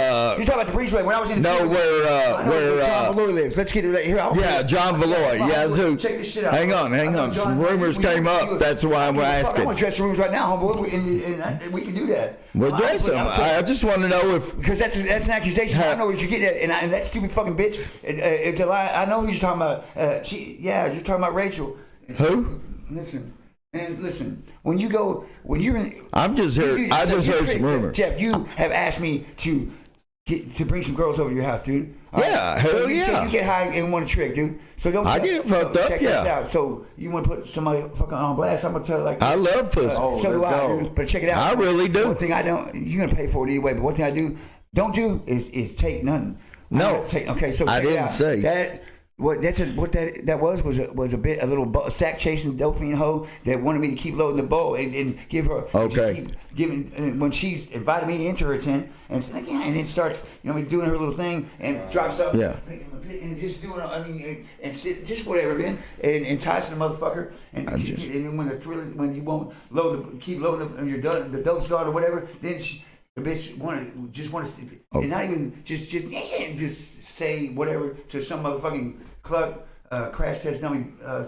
talking about the breezeway when I was in the No, city? where John Valloy lives. Let's get it here. yeah, John Valloy. Yeah, so check this shit out. hang on. Some rumors came up. That's why I'm I'm asking. gonna dress the rooms right now, homeboy, and we can do that. Well, dress them. I just want to know if. Because that's an accusation. I don't know what you're getting at, and that stupid fucking bitch. It's a lie. I know who you're talking about. You're talking about Rachel. Who? Listen. Man, listen. When you're in. I'm just here. I just heard some rumors. Jeff, you have asked me to bring some girls over to your house, dude. All Yeah, right? hell so yeah. You get high and want to trick, dude. So don't. I get fucked up, check yeah. this out. So you want to put somebody fucking on blast? I'm gonna tell you like. I love pussy. So do I, dude. But check it out. I really do. One thing I don't. You're gonna pay for it anyway. But one thing I don't do is take nothing. No. Okay, so I check it didn't out. say. That. What that was a little sack chasing dopamine hoe that wanted me to keep loading the bowl and give her keep giving when she's invited me into her tent and then starts doing her little thing and drops up and just doing and sit just whatever man and enticing the motherfucker and when you won't keep loading and you're done the dope's gone or whatever then the bitch want to, and not even just say whatever to some motherfucking club crash test dummy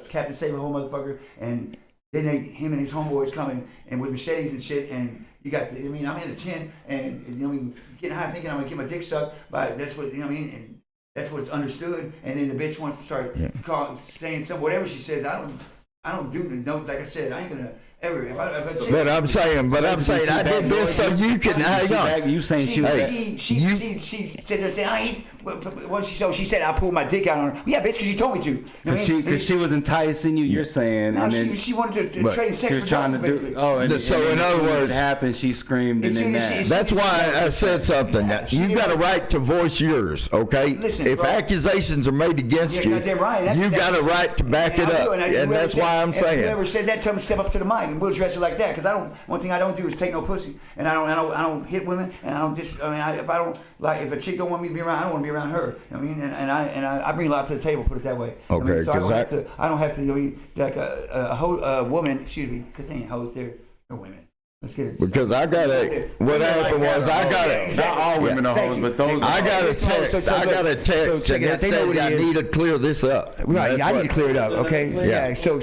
Captain Save a whole motherfucker, and then him and his homeboys coming and with machetes and shit, and you got I'm in a tent and getting high thinking I'm gonna get my dick sucked, but that's what and that's what's understood, and then the bitch wants to start saying some whatever she says. I don't do no like I said I ain't gonna. But I'm saying I did this so you can hang on. You saying she said there saying she said I pulled my dick out on her. Yeah, bitch, because you told me to. Because she was enticing you. You're saying, no, and then she wanted to trade sex for trying to do. Oh, and so in other words, it happened. She screamed and then that. That's why I said something. You got a right to voice yours, okay? Listen, if accusations are made against you, you got a right to back it up, and that's why I'm saying. If you ever said that, tell me step up to the mic. fine. We'll address it like that. Because one thing I don't do is take no pussy, and I don't hit women, and I don't if a chick don't want me to be around, I don't want to be around her. I mean, and I bring a lot to the table. Put it that way. Okay. I mean, so I don't have to. Like a woman. Excuse me, because they ain't hoes. They're women. Let's get it. Because what happened was not all women are hoes, but those. I got a text. I got a text. And they said I need to clear this up. Right, I need to clear it up. Okay. Yeah. So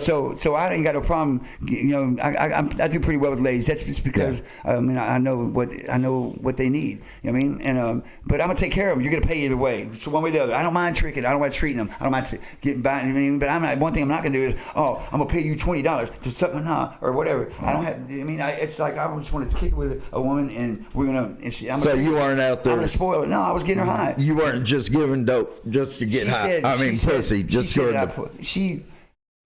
I ain't got no problem. I do pretty well with ladies. That's just because I know what they need. You know what I mean? And but I'm gonna take care of them. You're gonna pay either way. So one way or the other. I don't mind tricking. I don't mind treating them. I don't mind getting by. I mean, but one thing I'm not gonna do is I'm gonna pay you $20 to suck my nah or whatever. I don't have. I mean, it's like I just wanted to kick it with a woman, and we're gonna. So you weren't out there. I'm gonna spoil it. No, I was getting her high. You weren't just giving dope just to get high. Pussy. Just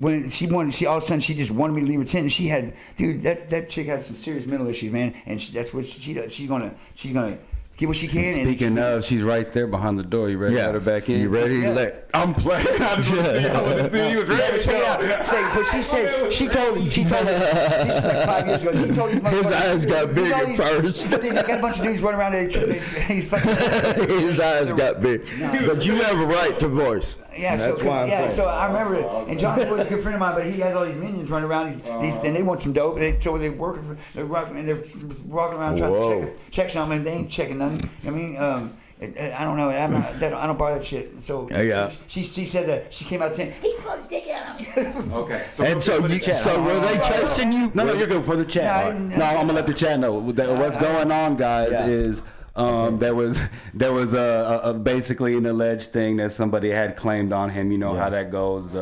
when she all of a sudden she just wanted me to leave her tent. And she had, dude, that chick had some serious mental issues, man. And that's what she does. She's gonna get what she can. Speaking of, she's right there behind the door. You ready to let her back in? You ready to let? I'm playing. I want to see you was ready to go. But she told me, this is like 5 years ago. She told me his eyes got bigger first. But they got a bunch of dudes running around there. He's fucking. His eyes got big. But you have a right to voice. Yeah, so I remember it. And John was a good friend of mine, but he has all these minions running around. And they want some dope. So they're walking around trying to check something, and they ain't checking nothing. I mean, I don't know. I don't buy that shit. So she said that she came out of the tent. He pulled his dick out on me. Okay. So were they chasing you? No, you're good for the chat. No, I'm gonna let the chat know what's going on, guys. Is there was a basically an alleged thing that somebody had claimed on him. You know how that goes.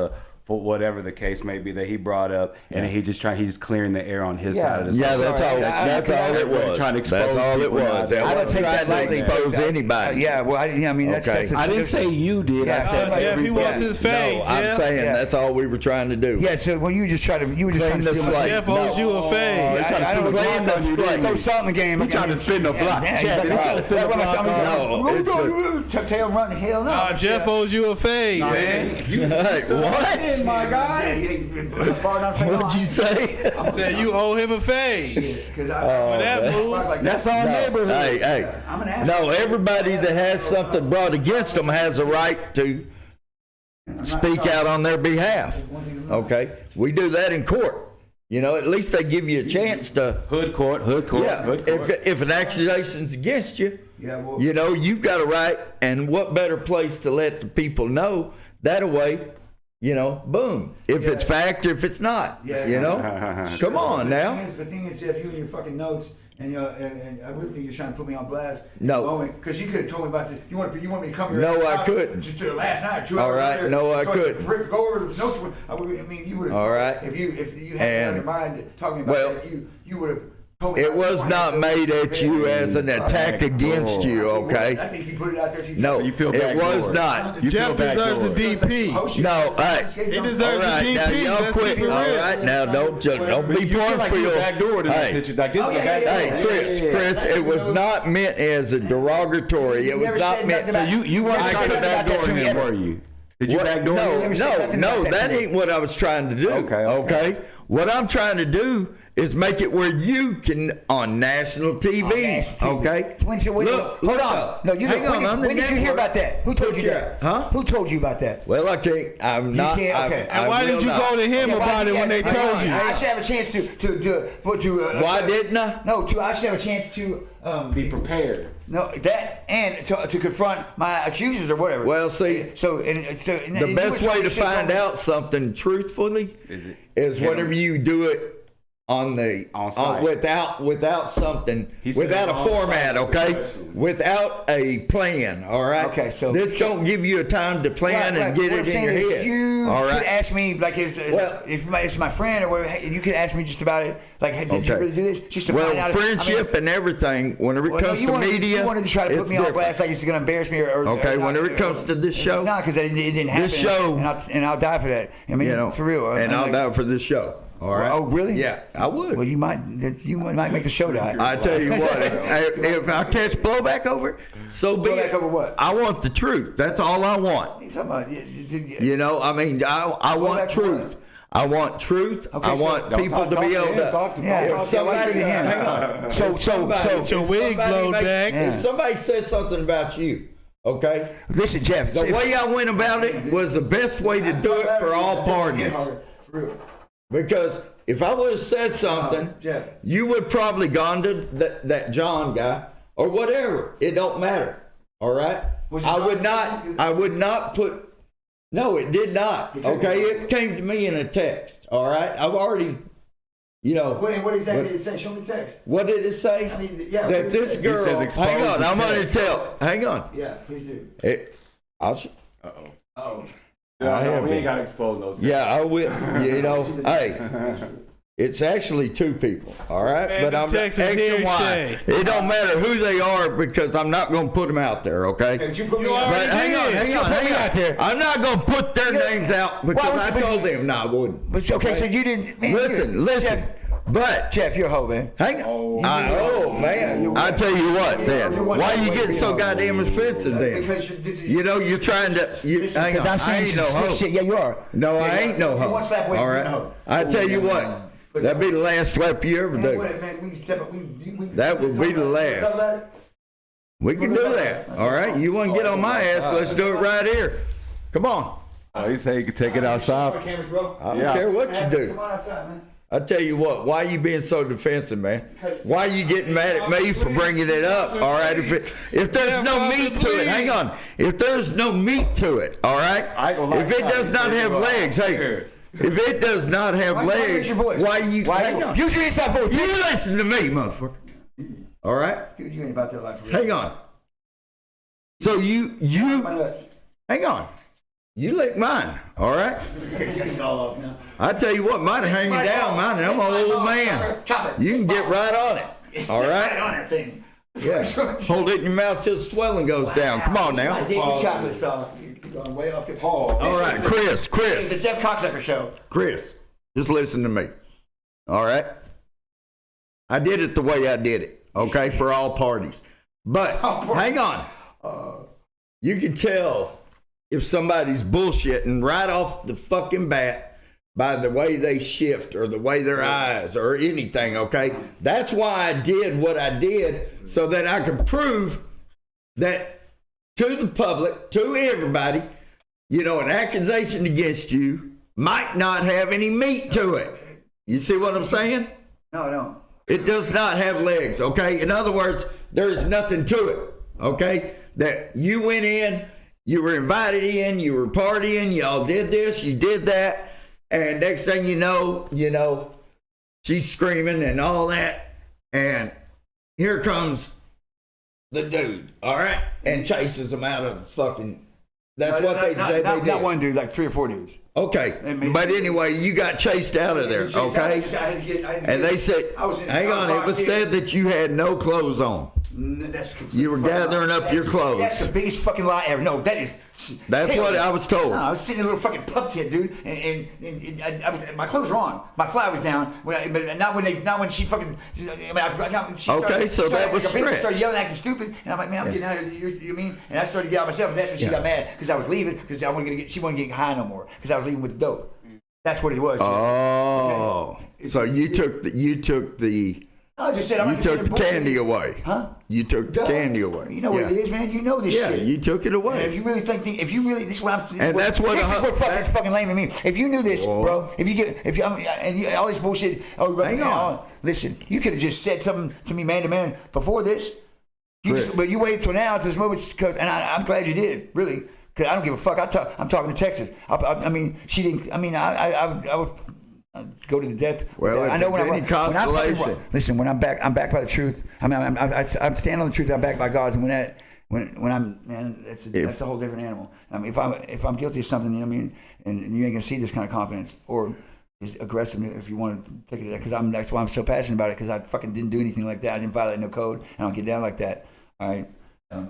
For whatever the case may be that he brought up, and he's just clearing the air on his side of the story. Yeah, that's all it was. Trying to expose. That's all it was. I don't take that lightly. Expose anybody. Yeah, well, I mean, that's I didn't say you did. I said Jeff, he wants his face. No, I'm saying that's all we were trying to do. Yeah, so you were just trying to steal my. Jeff owes you a face. I don't know. Throw salt in the game. He trying to spin the block. He trying to spin the block. No, tail run. Hell no. Jeff owes you a face, man. What? My God. What'd you say? I said you owe him a face. For that move. That's our neighborhood. Hey. No, everybody that has something brought against them has a right to speak out on their behalf. Okay? We do that in court. You know, at least they give you a chance to. Hood court. Yeah. If an accusation's against you, you know, you've got a right, and what better place to let the people know that way. You know, boom. If it's fact, if it's not, you know, come on now. The thing is, Jeff, you and your fucking notes, and I really think you're trying to put me on blast. No, because you could have told me about this. You want me to come here? No, I couldn't. To last night, 2 hours. All right, later, no, I couldn't. Go over the notes. I mean, you would have. All right. If you had in your mind talking about that, you would have. It was not made at you as an attack against you, okay? I think you put it out there. No, it was not. Jeff deserves a DP. No, he deserves a DP. Now y'all quit. All right, now don't be pouring for your. Hey, Chris, it was not meant as a derogatory. It was not meant. So you weren't trying to backdoor him, were you? Did you backdoor him? No, that ain't what I was trying to do. Okay. What I'm trying to do is make it where you can on national TV. Okay. Look, hold on. No, you hang on. When did you hear about that? Who told you that? Huh? Who told you about that? Well, I can't. I'm not. Okay. And why did you go to him about it when they told you? I should have a chance to. Why didn't I? No, I should have a chance to be prepared. No, that and to confront my accusers or whatever. Well, see, the best way to find out something truthfully is whenever you do it without something, without a format, okay, without a plan. All right. Okay, so this don't give you a time to plan and get it in your head. You could ask me like, if it's my friend or whatever, you could ask me just about it. Like, hey, did you really do this? Just to find out. Friendship and everything. Whenever it comes to media, you wanted to try to put me on blast like it's going to embarrass me or okay. Whenever it comes to this show, it's not because it didn't happen. This show, and I'll die for that. I mean, for real. And I'll die for this show. All right. Oh, really? Yeah, I would. Well, you might make the show die. I tell you what, if I catch blowback over it, so be it. Blowback over what? I want the truth. That's all I want. What are you talking about? You know, I mean, I want truth. I want truth. Okay, I want people to be able to. Talk to me. If somebody, hang on. So Get your wig blowed back. If somebody says something about you, okay? listen, Jeff. The way I went about it was the best way to do it for all parties. Because if I would have said something, Jeff. you would probably gone to that John guy or whatever. It don't matter. All right? I would not put. No, it did not. Okay, it came to me in a text. All right, I've already, What exactly did it say? Show me the text. What did it say? I mean, yeah. That this girl. Hang on, I'm going to tell. Hang on. Yeah, please do. No, we ain't got to expose no. Yeah, I will. Hey. It's actually two people, all right? Man, but I'm X and and Y. Shay. It don't matter who they are because I'm not going to put them out there, okay? But you put me But hang on. I'm not going to put their names out because I told them no, I wouldn't. But okay, so you didn't. Man, Listen. Jeff, you're a hoe, man. Hang on. Man. I tell you what, then. Why you getting so goddamn offensive then? Because You're trying to. Hang on. I'm saying I ain't no hoe. shit. Yeah, you are. No, I ain't no hoe. One slap away All from right. being a hoe. I tell you what. That'd be the last slap you ever do. That would be the last. We can do that. All right. You want to get on my ass? Let's do it right here. Come on. Oh, he said he could take it outside. I don't care what you do. Come on outside, man. I tell you what, why you being so defensive, man? Why you getting mad at me for bringing it up? All right, if there's no meat to it, hang on. If there's no meat to it, all right. If it does not have legs, hey. If it does not have legs, why you? Hang on. Use your inside voice. You listen to me, motherfucker. All right. Dude, you ain't about that life. Hang on. So you. My nuts. Hang on. You lick mine. All right. It's all up now. I tell you what, mine hang me down. Mine, I'm an old man. You can get right on it. All right. Right on that thing. Yeah. Hold it in your mouth till the swelling goes down. Come on now. Deep chocolate sauce. Going way off the pole. All right, Chris. It's the Jeff Cocksucker Show. Chris, just listen to me. All right? I did it the way I did it, okay, for all parties. But hang on. You can tell if somebody's bullshitting right off the fucking bat by the way they shift or the way their eyes or anything, okay? That's why I did what I did so that I could prove that to the public, to everybody, an accusation against you might not have any meat to it. You see what I'm saying? No, I don't. It does not have legs, okay? In other words, there's nothing to it, okay? That you went in, you were invited in, you were partying, y'all did this, you did that, and next thing you know, she's screaming and all that, and here comes the dude, all right, and chases them out of the fucking. That's what they did. Not one dude, like 3 or 4 dudes. Okay, but anyway, you got chased out of there, okay? And they said, hang on, it was said that you had no clothes on. You were gathering up your clothes. That's the biggest fucking lie ever. No, that is. That's what I was told. No, I was sitting in a little fucking pub tent, dude, and I was, my clothes were on. My fly was down, but not when she fucking. Okay, so that was stretch. Started yelling, acting stupid, and I'm like, man, I'm getting out of here. You mean? And I started to get out myself, and that's when she got mad because I was leaving because she wasn't getting high no more because I was leaving with the dope. That's what it was. Oh, okay. So you took the. I just said, you took the candy away. Huh? You took the candy away. You know what it is, man. You know this shit. Yeah, you took it away. And if you really think, this is what I'm. This is fucking lame to me. If you knew this, bro, all this bullshit. Hang on. Listen, you could have just said something to me, man to man, before this. But you waited till now, to this moment, and I'm glad you did, really, because I don't give a fuck. I'm talking to Texas. I mean, she didn't. I mean, I would. Go to the death. Well, I know when consolation. Listen, when I'm back by the truth. I mean, I'm standing on the truth. I'm backed by God's, and when I'm, man, that's a whole different animal. I mean, if I'm guilty of something, I mean, and you ain't gonna see this kind of confidence or this aggressiveness if you want to take it, because that's why I'm so passionate about it, because I fucking didn't do anything like that. I didn't violate no code. I don't get down like that. All right.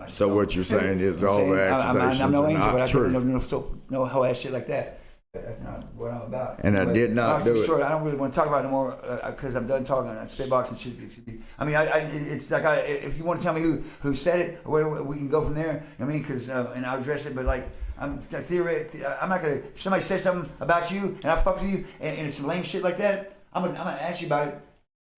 So what you're saying is all the accusations I'm no are angel, not true. No whole ass shit like that. That's not what I'm about. And I did not do it. Short, I don't really want to talk about it anymore because I'm done talking. Spitbox and shit. I mean, it's like if you want to tell me who said it, or whatever, we can go from there. I mean, because and I'll address it. But like, I'm not gonna. If somebody says something about you and I fuck with you and it's some lame shit like that, I'm gonna ask you about it.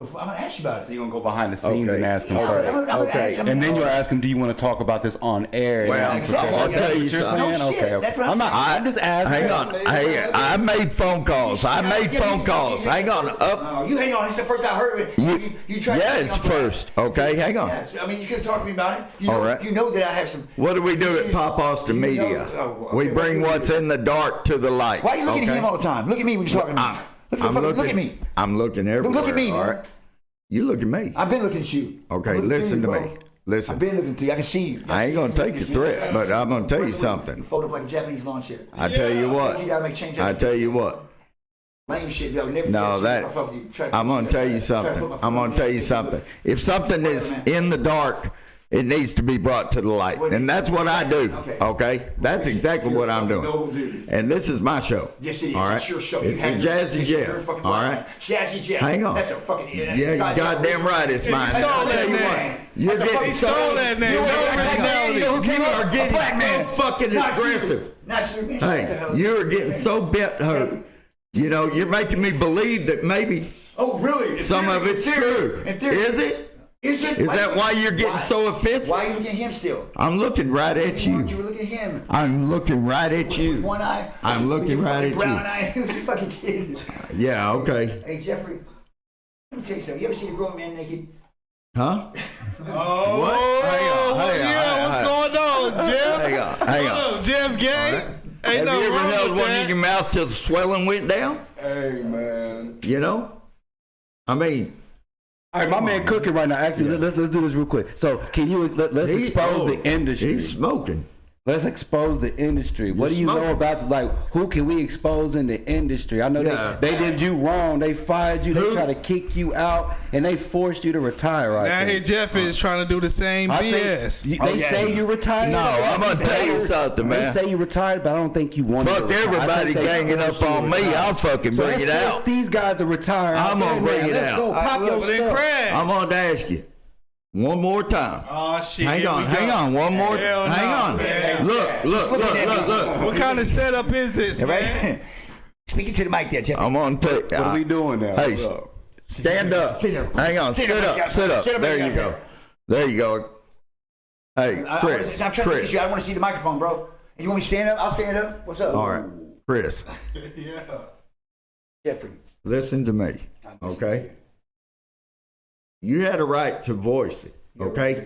I'm gonna ask you about it. So you're gonna go behind the scenes and ask him Okay. first. Okay. And then you'll ask him, do you want to talk about this on air? Well, exactly. I'll tell you What you're something. saying? No shit. Okay. That's what I'm saying. I'm just asking. Hang on. Hey, I made phone calls. I made phone calls. Hang on. Up. No, you hang on. It's the first I heard of it. You tried. Yeah, it's first. Okay, hang on. Yes. I mean, you can talk to me about it. You know, All right. You know that I have some. What do we do at Pop Austin Media? We bring what's in the dark to the light. Why are you looking at him all the time? Look at me when you're talking to me. Look at me. I'm looking everywhere. Look at me, all man. right? You look at me. I've been looking at you. Okay, listen to me. I've Listen. been looking at you. I can see you. I ain't gonna take your threat, but I'm gonna tell you something. Fold up like a Japanese lawn chair. I tell you what. You gotta make change. I tell you what. Lame shit, yo. Never No, that I'm gonna tell you something. I'm gonna tell you something. If something is in the dark, it needs to be brought to the light, and that's what I do. Okay, that's exactly what I'm doing. And this is my show. Yes, it is. All right? It's your show. It's the Jazzy Jeff. All right. Jazzy Jeff. Hang on. That's a fucking. Yeah, you goddamn right. It's mine. stole I'll that tell you name. what. You're getting so. stole that name. You are getting so fucking aggressive. Not you, man. Hey, you are getting so bent hurt. You know, you're making me believe that maybe Oh, really? some of it's true. Is it? Is it? Is that why you're getting so offensive? Why are you looking at him still? I'm looking right at You you. were looking at him. I'm looking right at With you. one eye. I'm With looking your right fucking at brown eye. You fucking kid. Yeah, okay. Hey, Jeffrey. Let me tell you something. You ever seen a grown man naked? Huh? Oh, what's going on, Jeff? Hang on. What up, Jeff Gay? Ain't Have no you ever wrong held with one that. in your mouth till the swelling went down? Hey, man. You know? I mean, All right, my man cooking right now. Actually, let's do this real quick. So, can you let's expose the industry? He's smoking. Let's expose the industry. What do you know smoking. about like who can we expose in the industry? I know they did you wrong. They fired you. They tried to kick you out, and they forced you to retire. Right Now here Jeff is trying to do the same BS. They say you retired. No, I'm gonna tell you something, man. They say you retired, but I don't think you wanted to Fuck retire. everybody ganging up on me. I'll fucking So bring it let's force out. these guys to retire. I'm gonna bring it Let's out. go pop your Then stuff. crash. I'm gonna ask you one more time. Oh shit! Hang here we on, go. one more. Hell Hang no, on. man. Look. What kind of setup is this, man? Right? Speaking to the mic there, Jeff. I'm gonna take. What are we doing now? Hey, Hold up. stand up. Sit up. Hang on. Sit Sit up. up. Sit up. Sit up. There you go. There you go. Hey, Chris. I'm trying to get you. I don't want to see the microphone, bro. And you want me to stand up? I'll stand up. What's up? All right, Chris. Yeah. Jeffrey. Listen to me, okay? You had a right to voice it, okay?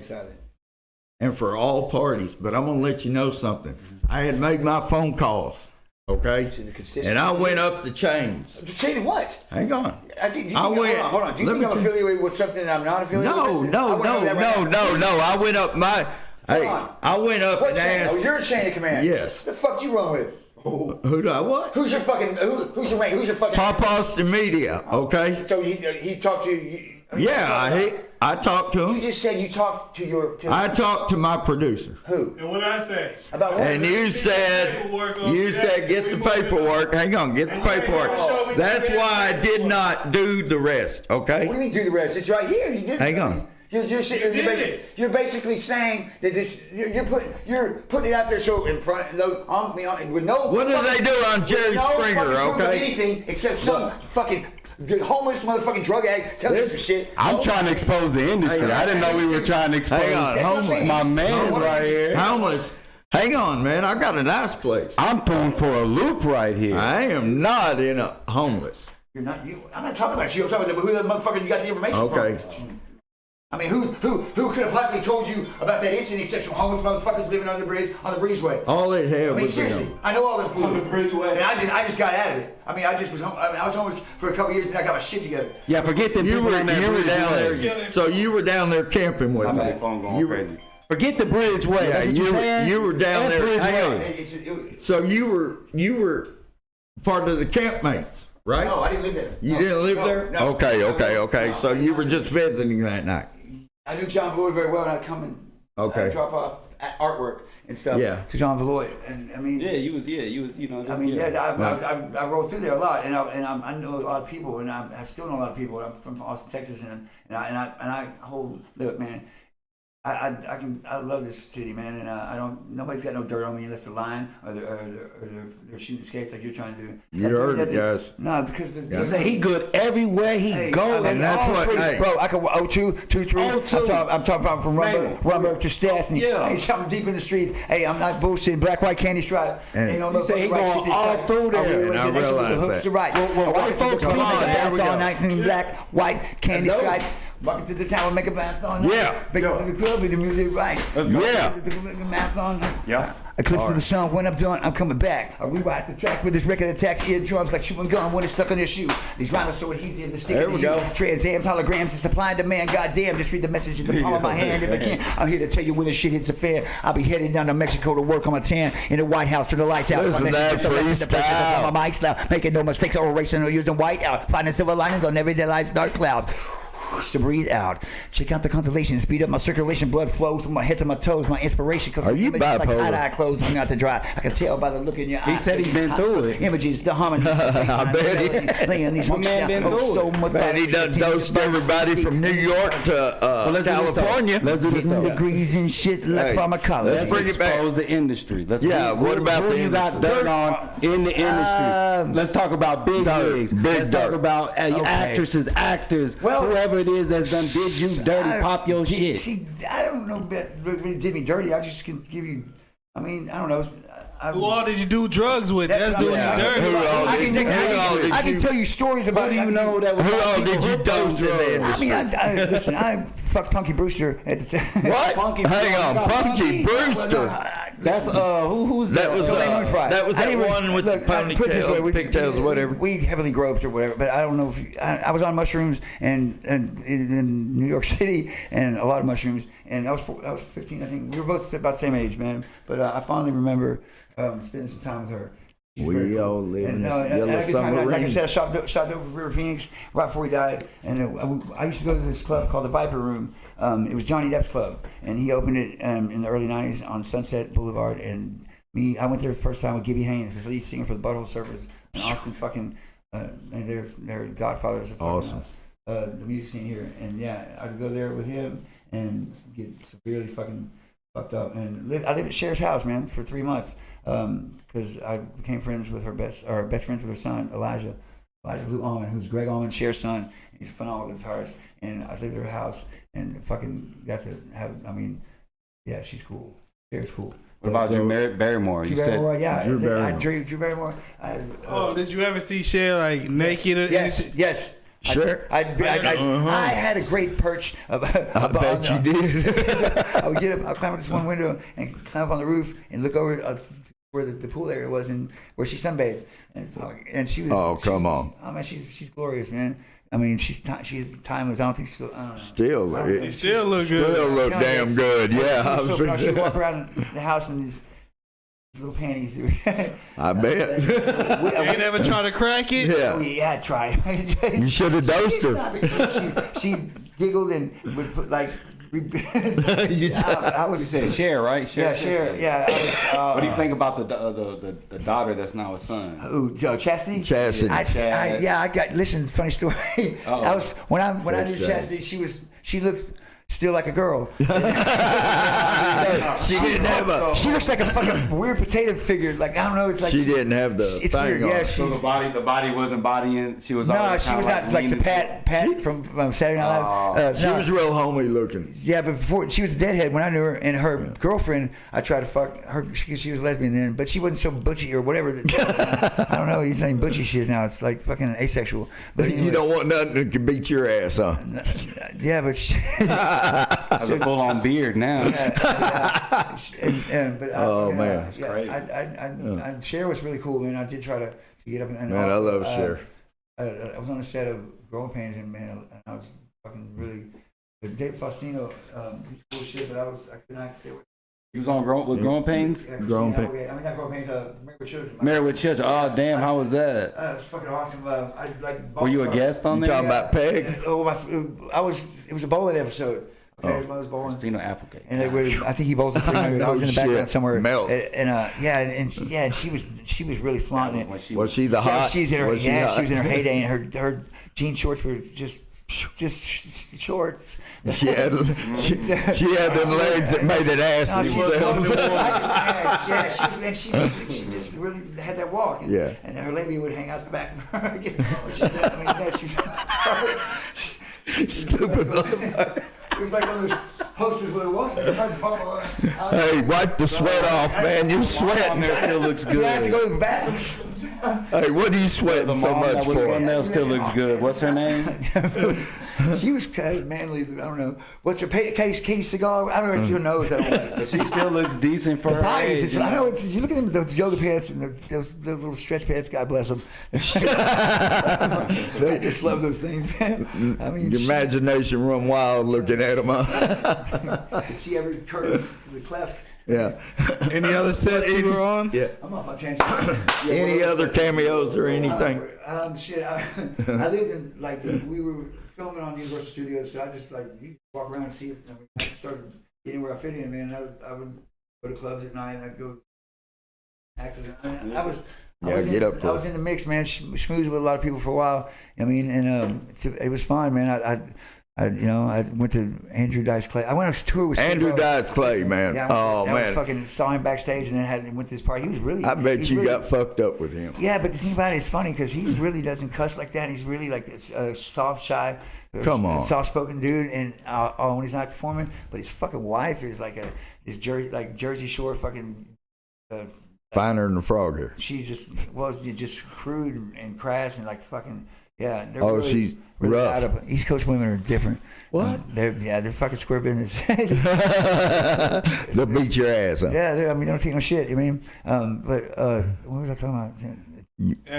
And for all parties, but I'm gonna let you know something. I had made my phone calls, okay? And I went up the chains. Chain of what? Hang on. Hold on. Do you think I'm affiliated with something that I'm not affiliated with? No. I went up my. Hey, I went up What and chain? asked. Oh, you're a chain of command. Yes. The fuck you run with? Who do I what? Who's your fucking? Who's your rank? Who's your fucking? Pop Austin Media, okay? So he talked to you. Yeah, I talked to You him. just said you talked to your. I talked to my producer. Who? And what did I say? About what? And you said get the paperwork. Hang on, get the paperwork. That's why I did not do the rest. Okay. What do you mean do the rest? It's right here. You did. Hang on. You're basically saying that this you're putting it out there so in front with no. What do they do on Jerry Springer? Okay. Anything except some fucking homeless motherfucking drug addict telling you some shit. I'm trying to expose the industry. I didn't know we were trying to expose. Hang on, homeless. My man's right here. Homeless. Hang on, man. I got a nice place. I'm throwing for a loop right here. I am not in a homeless. You're not you. I'm not talking about you. I'm talking about who the motherfucker you got the information Okay. from. I mean, who could have possibly told you about that incident except some homeless motherfuckers living on the breezeway? All they have I mean, was seriously, I know all them fools. On the breezeway. And I just got out of it. I mean, I was homeless for a couple years and I got my shit together. Yeah, forget them You people were on that down bridgeway. there. So you were down there camping with me. phone going crazy. Forget the bridgeway. Yeah, That's what you you're were- saying? you were down That there. Hang bridgeway. on. So you were part of the campmates, right? No, I didn't live there. You didn't live there? No. Okay. So you were just visiting that night. I knew John Valoy very well, and I'd come and drop off artwork and stuff to John Valoy. And I mean, you was, you know. I mean, I rolled through there a lot, and I know a lot of people, and I still know a lot of people. I'm from Austin, Texas, and I hold. Look, man, I love this city, man, and nobody's got no dirt on me unless they're lying or they're shooting skates like you're trying to do. You heard it, guys. No, because He say he good everywhere he go, and that's what, bro. I can 02, 23. I'm talking from Rumberg to Stastny. Yeah. Hey, something deep in the streets. Hey, I'm not bullshitting. Black, white, candy stripe. He say he going all through there. And I realize the hooks to right. White folks come on, dance all night in black, white, candy stripe. Walking to the town, make a bath on. Yeah. Big up to the club with the music right. Yeah. The math on. Yeah. Eclipse of the sun, when I'm done, I'm coming back. I rewrite the track with this record attacks eardrums like shooting gun when it's stuck on your shoe. These rhymes are so adhesive to stick in you. Trans amps, holograms, and supply and demand. Goddamn, just read the message in the palm of my hand if I can. I'm here to tell you when the shit hits the fan. I'll be headed down to Mexico to work on my tan in the White House to the lights out. Listen to that freestyle. My mic's loud, making no mistakes or erasing or using white out. Finding silver linings on everyday life's dark clouds. To breathe out, check out the constellation, speed up my circulation, blood flows from my head to my toes. My inspiration comes from images like tie-dye clothes hung out to dry. I can tell by the look in your eyes. He said he's been through it. Images, the harmony. I bet laying these hooks man down. been through it. Man, he done dosed everybody from New York to California. Let's do this stuff. Degrees and shit like pharmacology. Let's bring it back. expose the industry. What about the you got dirt on in the industry? Let's talk about big wigs. Let's talk about actresses, actors, whoever it is that's done did you dirty, pop your shit. See, I don't know that really did me dirty. I just can give you. I mean, I don't know. Who all did you do drugs with? That's doing you dirty. I can tell you stories about. Who do you know that was? Who all did you dose in the industry? I mean, listen. I fucked Punky Brewster at the time. What? Hang on, Punky Brewster. That's who's that? That was that one with the ponytails, pigtails, whatever. We heavily groped or whatever, but I don't know if I was on mushrooms and in New York City and a lot of mushrooms, and I was 15, I think. We were both about the same age, man. But I fondly remember spending some time with her. We all live in this yellow submarine. Like I said, I shot over River Phoenix right before he died, and I used to go to this club called the Viper Room. It was Johnny Depp's club, and he opened it in the early '90s on Sunset Boulevard. And I went there the first time with Gibby Haynes, the lead singer for the Butthole Surfers, and Austin fucking, and they're godfathers of awesome. The music scene here. And yeah, I'd go there with him and get severely fucking fucked up. And I lived at Cher's house, man, for 3 months. Because I became friends with best friends with her son, Elijah Blue Almond, who's Greg Almond, Cher's son. He's a phenomenal guitarist, and I lived at her house and fucking got to have. I mean, yeah, she's cool. Cher's cool. What about Drew Berrymore? Drew Berrymore, yeah. Drew Barrymore. Drew Barrymore. Did you ever see Cher like naked? Or anything? Yes. Sure. I had a great perch. I bet you did. I would get up, I'd climb up this one window and climb up on the roof and look over where the pool area was and where she sunbathed. And she was. Oh, come on. Oh man, she's glorious, man. I mean, she's timeless. I don't think still. Still look good. Still look damn good. Yeah. She'd walk around the house in these little panties. I bet. You ain't never tried to crack it? Yeah. Oh, yeah, I tried. You should have dosed her. She giggled and would put like. I would say Cher, right? Cher. What do you think about the daughter that's now a son? Who, Chastity? Chastity. Listen, funny story. I was when I knew Chastity, she looked still like a girl. She didn't have a. She looks like a fucking weird potato figure. Like I don't know. It's like she didn't have the. It's weird. Yeah, so the body wasn't bodying. She was. No, she was not like the Pat from Saturday Night Live. She was real homely looking. Yeah, but before she was a deadhead when I knew her, and her girlfriend, I tried to fuck her because she was lesbian then, but she wasn't so butchy or whatever. I don't know. He's saying butchy she is now. It's like fucking asexual. But anyway, you don't want nothing that can beat your ass, huh? Yeah, but. Has a full-on beard now. Man, that's crazy. Cher was really cool, man. I did try to get up and. Man, also, I love Cher. I was on the set of Growing Pains, and man, I was fucking really. Dave Faustino, he's cool shit, but I could not stay with. You was on Growing Pains? Yeah, Growing Pains. I mean, not Growing Pains. Married with Children. Married with Children. Oh, damn! How was that? It was fucking awesome. Were you a guest on there? You talking about Peg? It was a bowling episode. Okay, I was bowling. Christina Applegate. And I think he bowls at 300. I was in the background somewhere. Melt. And she was really flaunting it. Was she the hot? She was in her heyday, and her jean shorts were just just shorts. She had them legs that made it ass themselves. She just really had that walk. Yeah. And her lady would hang out the back of her. She's Stupid motherfucker. It was like one of those posters where it was. Hey, wipe the sweat off, man. You're Mom sweating. there still looks good. I have to go to the bathroom. Hey, what are you sweating so much that was for? on there still looks good. What's her name? She was kind of manly. I don't know. What's her Katie cigar? I don't know if she knows that. But she still looks decent for her Bodies. age. I know. You look at them, those yoga pants and those little stretch pants. God bless them. I just love those things, man. I mean, Your imagination run wild looking at them. Huh? I can see every curve, the cleft. Yeah. Any other sets you were on? Yeah. I'm off on tangent. Any other cameos or anything? Shit, I lived in, like, we were filming on Universal Studios, so I just, like, you walk around and see it. I mean, I started getting where I fit in, man. I would go to clubs at night, and I'd go actors. I was in the mix, man. Schmoozed with a lot of people for a while. I mean, and it was fun, man. I went to Andrew Dice Clay. I went on a tour with Andrew Dice Clay, man. Yeah, Oh, I man. fucking saw him backstage and then went to this party. He was really. I bet you got fucked up with him. Yeah, but the thing about it is funny because he really doesn't cuss like that. He's really like a soft, shy, soft-spoken dude, and when he's not performing. But his fucking wife is like this Jersey Shore fucking. Finer than a frog here. She's just crude and crass and like fucking. Yeah, they're she's really rough. East Coast women are different. What? They're fucking square business. They'll beat your ass, huh? Yeah, they don't take no shit. I mean, what was I talking about?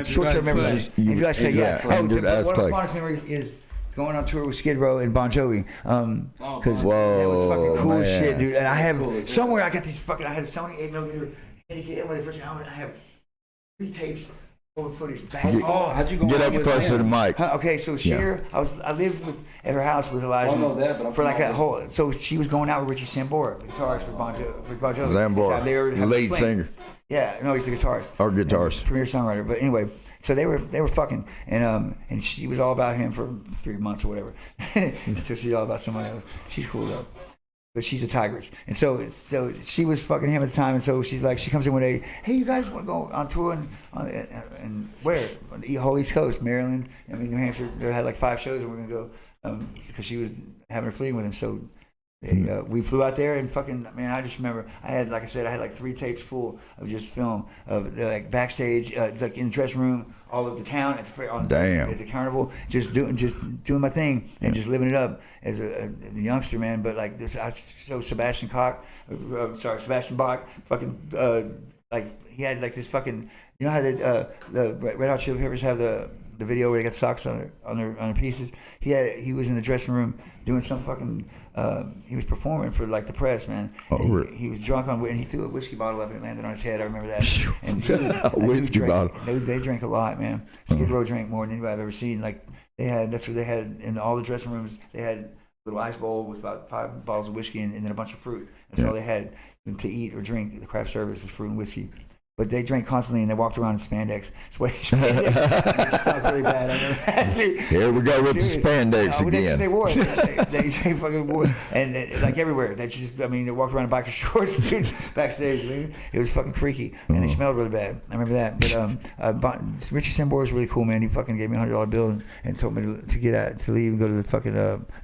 Short-term memories. Andrew Dice Clay, yeah. One of the fondest memories is going on tour with Skid Row and Bon Jovi. Because that was fucking cool as shit, dude. And I have somewhere I got these fucking. I had a Sony 8mm indicator. I have 3 tapes. Footage. How'd you go? Get up closer to the mic. Okay, so Cher, I lived at her house with Elijah for like a whole. So she was going out with Richie Sambora, the guitarist for Bon Jovi. Sambora, the lead singer. Yeah, no, he's the guitarist. Or guitarist. Premier songwriter. But anyway, so they were fucking, and she was all about him for 3 months or whatever. So she's all about somebody else. She's cool though. But she's a tigress, and so she was fucking him at the time, and so she comes in one day, hey, you guys want to go on tour and where? On the whole East Coast, Maryland, New Hampshire. They had like 5 shows, and we're gonna go because she was having a fling with him. So we flew out there and fucking, man, I just remember I had like 3 tapes full of just film of like backstage, like in the dressing room, all of the town at the carnival, just doing my thing and just living it up as a youngster, man. But like this, I showed Sebastian Bach, fucking like he had like this fucking, you know how the Red Hot Chili Peppers have the video where they got socks on their pieces. He was in the dressing room doing some fucking. He was performing for like the press, man. He was drunk and he threw a whiskey bottle up and it landed on his head. I remember that. And a whiskey bottle. They drank a lot, man. Skid Row drank more than anybody I've ever seen. Like that's what they had in all the dressing rooms. They had a little ice bowl with about 5 bottles of whiskey and then a bunch of fruit. That's all they had to eat or drink. The craft service was fruit and whiskey. But they drank constantly and they walked around in spandex. Sweaty spandex. It stunk really bad. I never had to. Here we go with the spandex again. They wore it. They fucking wore it. And like everywhere. That's just, I mean, they walked around in biker shorts, dude, backstage. Dude. It was fucking freaky. And they smelled really bad. I remember that. But Richie Sambora was really cool, man. He fucking gave me a $100 bill and told me to get out, to leave and go to the fucking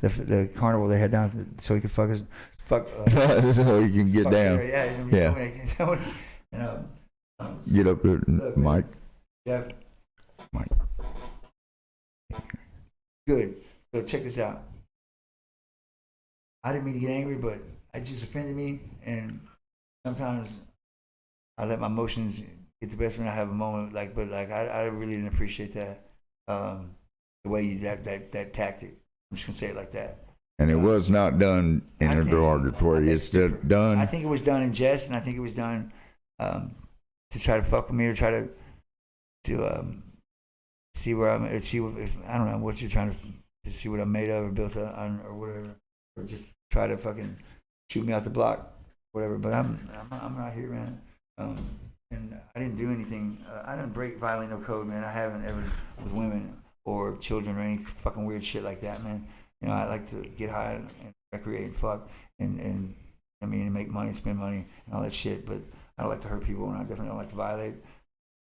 the carnival they had down so he could fuck us. So he can get down. Yeah. Get up there, Mike. Jeff. Mike. Good. So check this out. I didn't mean to get angry, but it just offended me, and sometimes I let my emotions get the best when I have a moment. But I really didn't appreciate that. The way you that tactic. I'm just gonna say it like that. And it was not done in a derogatory. It's done. I think it was done in jest, and I think it was done. To try to fuck with me or try to see where I'm, see if I don't know what you're trying to see what I'm made of or built on or whatever, or just try to fucking shoot me out the block, whatever. But I'm right here, man. And I didn't do anything. I didn't violate no code, man. I haven't ever with women or children or any fucking weird shit like that, man. You know, I like to get high and recreate and fuck and I mean, make money, spend money, and all that shit. But I don't like to hurt people, and I definitely don't like to violate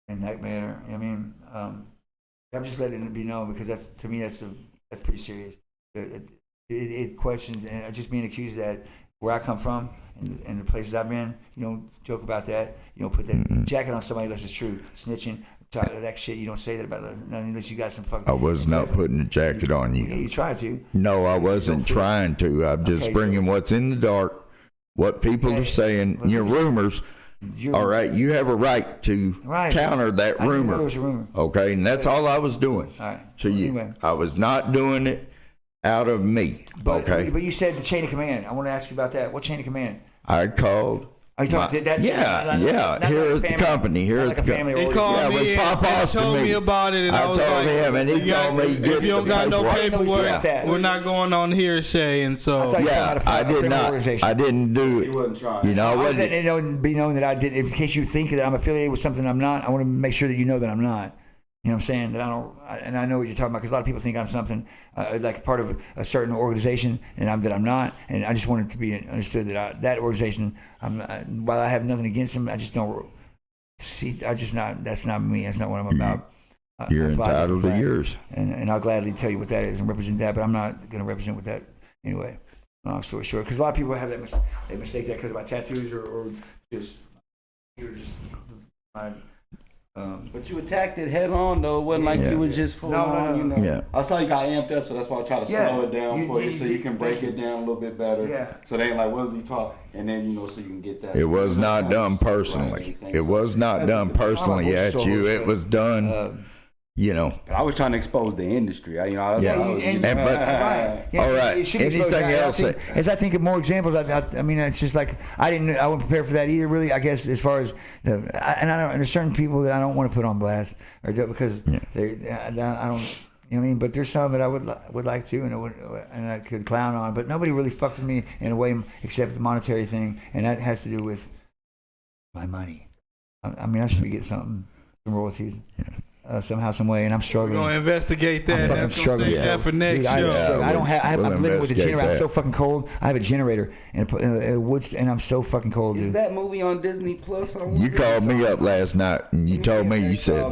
in that manner. I mean, I'm just letting it be known because that's to me that's pretty serious. It questions and just being accused that where I come from and the places I've been, you don't joke about that. You don't put that jacket on somebody unless it's true. Snitching, that shit. You don't say that about unless you got some fucking. I was not putting a jacket on you. Yeah, you tried to. No, I wasn't trying to. I'm just bringing what's in the dark. What people are saying, your rumors. All right, you have a right to counter that rumor. I didn't know there was a rumor. Okay, and that's all I was doing. All right. To you, anyway. I was not doing it out of me. Okay. But you said the chain of command. I want to ask you about that. What chain of command? I called. Are you talking that? Yeah. Here at the company. Here at the company. He called me and told me about it, and I was told him, and he told me, if you don't got no paperwork, we're not going on hearsay, and so I did not. I didn't do it. He wasn't trying. You know, I wasn't. Be known that I did. In case you think that I'm affiliated with something I'm not, I want to make sure that you know that I'm not. You know what I'm saying? That I don't, and I know what you're talking about because a lot of people think I'm something like part of a certain organization, and I'm not. And I just want it to be understood that that organization, while I have nothing against them, I just don't see. I just not. That's not me. That's not what I'm about. You're entitled to yours, and I'll gladly tell you what that is and represent that. But I'm not going to represent what that anyway. Long story short, because a lot of people have that they mistake that because of my tattoos or just my. But you attacked it head on though. It wasn't like you was just full on. You know. Yeah. I saw you got amped up, so that's why I try to slow it down for you, so you can break it down a little bit better. Yeah. So they ain't like, what was he talking? And then so you can get that. It was not done personally. It was not done personally at you. It was done. But I was trying to expose the industry. All right. Anything else? I think of more examples. I mean, it's just like I wasn't prepared for that either. Really, I guess as far as there's certain people that I don't want to put on blast or because I don't. You know what I mean? But there's some that I would like to, and I could clown on. But nobody really fucked with me in a way except the monetary thing, and that has to do with my money. I mean, I should be getting some royalties. Somehow, some way, and I'm struggling. We're gonna investigate that. That's struggling. That for next show. I'm living with a generator. I'm so fucking cold. I have a generator and and I'm so fucking cold. Is that movie on Disney Plus? You called me up last night and you told me you said,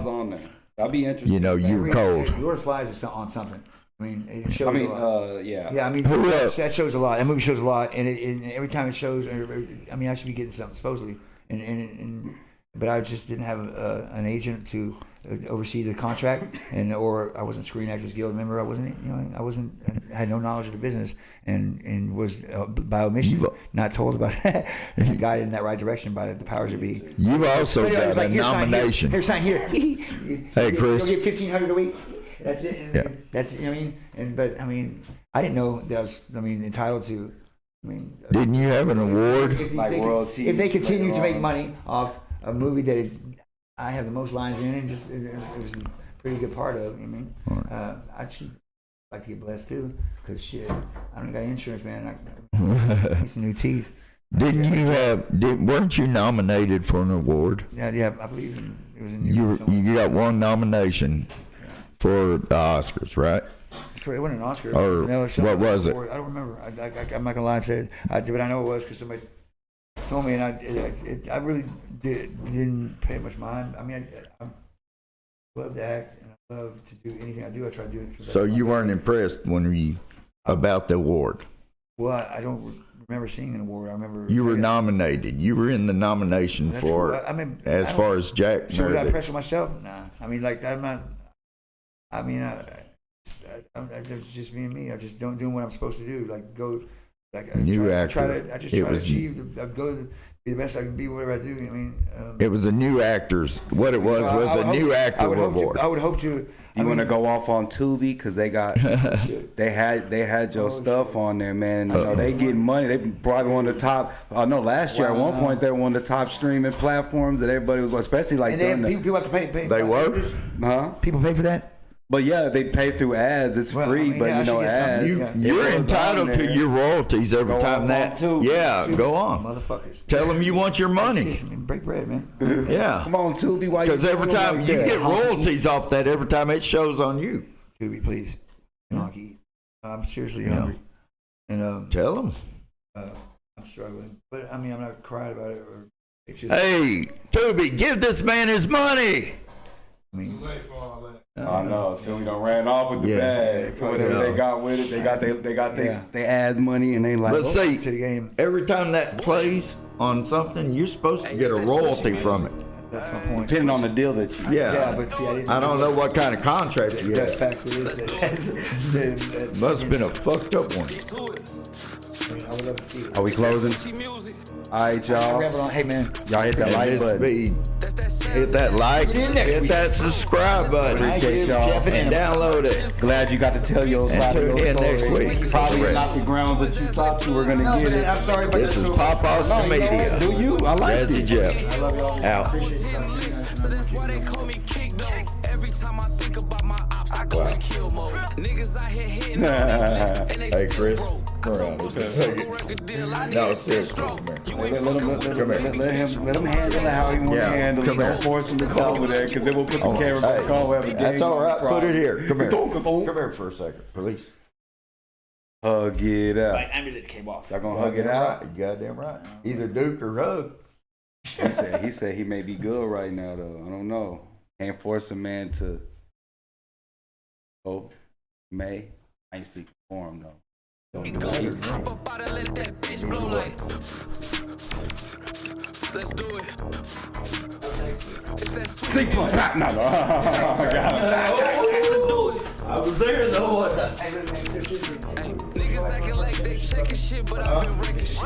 I'll be interested. You were cold. Lord Flies is on something. I mean, it shows a lot. Yeah. I mean, that shows a lot. That movie shows a lot, and every time it shows, I mean, I should be getting something supposedly, but I just didn't have an agent to oversee the contract, or I wasn't Screen Actors Guild member. I had no knowledge of the business, and was by omission not told about that, and guided in that right direction by the powers that be. You've also got a nomination. Here, sign here. Hey, Chris. You'll get $1,500 a week. That's it. That's I mean, I didn't know that I was entitled to. Didn't you have an award? Royalties. If they continue to make money off a movie that I have the most lines in, and it was a pretty good part of. I should like to get blessed too, because shit, I don't got insurance, man. I need some new teeth. Weren't you nominated for an award? Yeah, I believe it was in you got one nomination for the Oscars, right? It wasn't an Oscar. Or what was it? I don't remember. I'm not gonna lie and say it, but I know it was because somebody told me, and I really didn't pay much mind. I mean, I love to act, and I love to do anything I do. I try to do it. So you weren't impressed about the award? Well, I don't remember seeing an award. I remember you were nominated. You were in the nomination for. Cool. As far as Jackkson. So was I impressed with myself? Nah. I mean, like I'm not. I mean, it's just me and me. I just don't do what I'm supposed to do. Like go. Like I try to achieve. I go to be the best I can be. Whatever I do. I mean, it was a new actors. What it was a new actor award. I would hope to. You want to go off on Tubi because they got they had your stuff on there, man. So they get money. They probably one of the top. I know last year at one point they were one of the top streaming platforms that everybody was, especially like and people have to pay. They were, People pay for that. But yeah, they pay through ads. It's free, but ads. You're entitled to your royalties every time that. Go on, motherfuckers. Tell them you want your money. Break bread, man. Yeah. Come on, Tubi. Because every time you get royalties off that, every time it shows on you. Doobie, please. You know, I can eat. I'm seriously hungry. And Tell him. I'm struggling, but I mean, I'm not crying about it. It's just, Hey, Doobie, give this man his money. I mean, I know. Till we done ran off with the bag. Whatever they got with it, they got they add money and they like. But see, to the game. every time that plays on something, you're supposed to get a royalty from it. That's my point. Depending on the deal that you. Yeah, but see, I don't know what kind of contract you The had. fact is that Must have been a fucked up one. I would love to see it. Are we closing? All right, y'all. Hey man, Y'all hit that And like this button. be- hit that like, hit that subscribe button, Appreciate y'all. and download it. Glad you got to tell your side of tune your in story. next week. Probably not the grounds that you thought you were gonna get it. I'm sorry, but This is Pop Austin No, you know Media. what? Do you? I like Jazzy it. Jeff. Out. So that's why they call me Kick Dog. Every time I think about my ops, I go in kill mode. Niggas out here hitting on these and they Hey, Chris. broke. Come around. No, seriously, come here. Let him handle it how he wants to handle it. come here. Don't force him to come over there, because then we'll put the camera back on. We'll have a That's gang all right. Put it here. Come here. Come Come here for a second, please. Hug it out. I mean, it came off. Y'all gonna hug it out? You goddamn right. Either Duke or Hug. He said he may be good right now though. I don't know. Can't force a man to. Oh, may. I ain't speaking for him though. Hop up out and let that bitch blow like. Let's do it. It's that sweet. No. I got him. I was there though. Niggas acting like they checking shit, but I've been wrecking shit.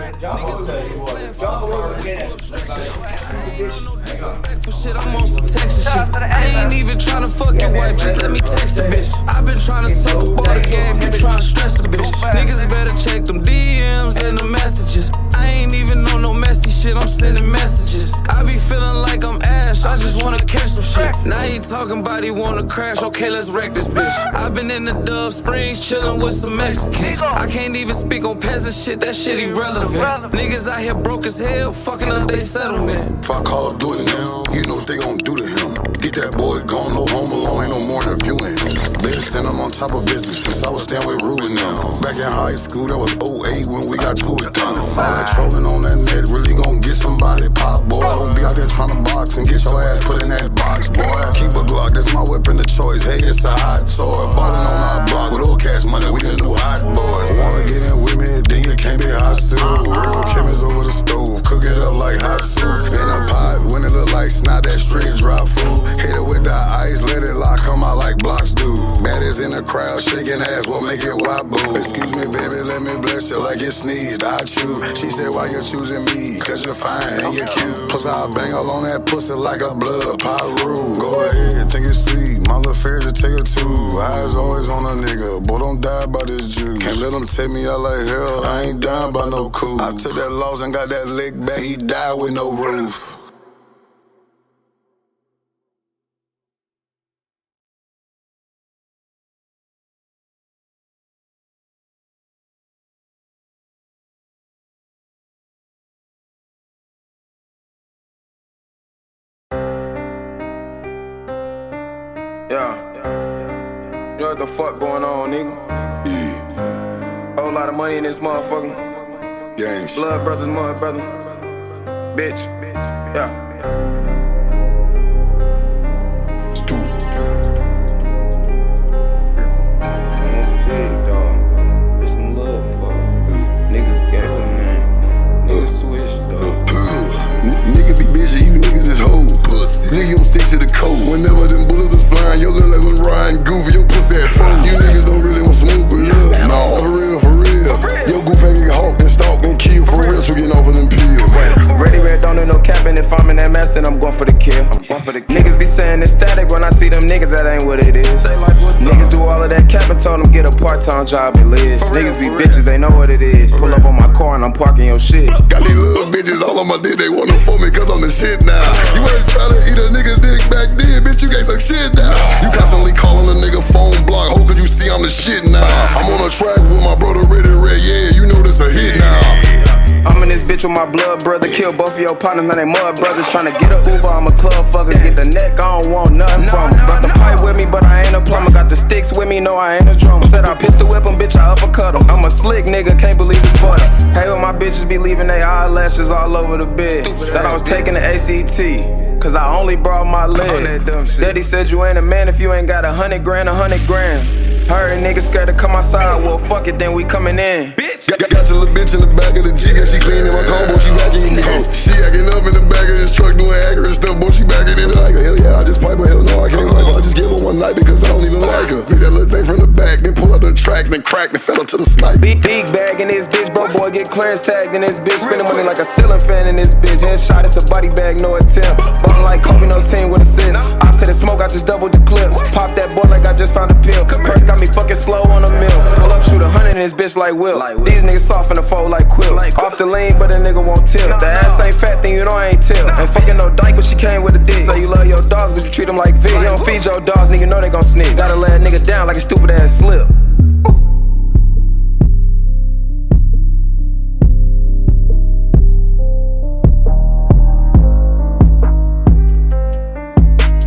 For shit, I'm on some Texas shit. I ain't even tryna fuck your wife, just let me text the bitch. I've been tryna suck up all the game, you tryna stress the bitch. Niggas better check them DMs and the messages. I ain't even on no messy shit, I'm sending messages. I be feeling like I'm Ash, I just wanna catch some shit. Now he talking about he wanna crash, okay, let's wreck this bitch. I've been in the Dove Springs chillin' with some Mexicans. I can't even speak on peasant shit, that shit irrelevant. Niggas out here broke as hell, fucking up they settlement. If I call up, do it now, you know what they gon' do to him. Get that boy gone, no home alone, ain't no more interviewing him. Best stand I'm on top of business since I was staying with Ruben now. Back in high school, that was 08 when we got to it down. All that trolling on that net really gon' get somebody pop, boy. Don't be out there trying to box and get your ass put in that box, boy. Keep a Glock, that's my weapon of choice. Hey, it's a hot toy. Ballin' on our block with old cash money, we the new hot boys. Wanna get in with me, then you can't be hostile. Real chemists over the stove, cook it up like hot soup. In a pot, when it look like snot, that straight drop food. Hit it with that ice, let it lock, come out like blocks do. Baddies in the crowd, shaking ass, what make it wobble? Excuse me, baby, let me bless you like you sneezed. I choose. She said, why you choosing me? Cause you're fine and you're cute. Plus I'll bang all on that pussy like a blood pot rule. Go ahead, think it's sweet. My little fears to take her too. Eyes always on a nigga, boy, don't die by this juice. Can't let them take me out like hell, I ain't down by no coup. I took that loss and got that lick back, he died with no roof. You know what the fuck going on, nigga? Whole lot of money in this motherfucker. Gangs. Blood brothers, mud brother. Bitch. Yeah. Big dog. It's some love, boy. Niggas got it, man. Niggas switch, though. Nigga be busy, you niggas is hoe pussy. Nigga, you don't stick to the code. Whenever them bullets was flying, your little ass was riding goofy, your pussy ass froze. You niggas don't really want smoke with love. No, for real, for real. Your goof ain't get hawked and stalked and killed for real, so getting off of them pills. Ready, red, don't do no capping. If I'm in that mess, then I'm going for the kill. Niggas be saying it's static when I see them niggas, that ain't what it is. Niggas do all of that capping, told them get a part-time job and live. Niggas be bitches, they know what it is. Pull up on my car and I'm parking your shit. Got these little bitches all on my dick, they wanna for me cause I'm the shit now. You ain't try to eat a nigga dick back then, bitch, you can't suck shit now. You constantly calling a nigga phone block, ho, cause you see I'm the shit now. I'm on a track with my brother Ready Red, yeah, you know this a hit now. I'm in this bitch bitch with my blood brother. Kill both of your partners, now they mud brothers. Tryna get a Uber, I'm a club fucker. Get the neck, I don't want nothing from him. Brought the pipe with me, but I ain't a plumber. Got the sticks with me, no, I ain't a drummer. Said I pistol whip him, bitch, I uppercut him. I'm a slick nigga, can't believe it's butter. Hey, when my bitches be leaving they eyelashes all over the bed. That I was taking the ACT, cause I only brought my leg. Daddy said you ain't a man if you ain't got 100 grand, 100 grand. Heard niggas scared to come outside, well fuck it, then we coming in. Bitch, got your little bitch in the back of the Jeep, and she cleaning my combo, she vacuuming me. She acting up in the back of this truck, doing accurate stuff, boy, she backing it like, hell yeah, I just pipe her, hell no, I can't like her. I just give her one night because I don't even like her. Pick that little thing from the back, then pull out the track, then crack, then fell to the snipe. Big bag in this bitch, bro, boy, get clearance tagged in this bitch. Spending money like a ceiling fan in this bitch. Headshot, it's a body bag, no attempt. Ballin' like Kobe, no team with assist. Opposite the smoke, I just doubled the clip. Pop that boy like I just found a pill. Purse got me fucking slow on a mill. Pull up, shoot 100 in this bitch like Will. These niggas soft in the fold like quills. Off the lean, but a nigga won't tilt. The ass ain't fat, then you know I ain't tilt. Ain't fucking no dyke, but she came with a dick. Say you love your dogs, but you treat them like Vic. You don't feed your dogs, nigga know they gon' snitch. Gotta lay a nigga down like a stupid ass slip.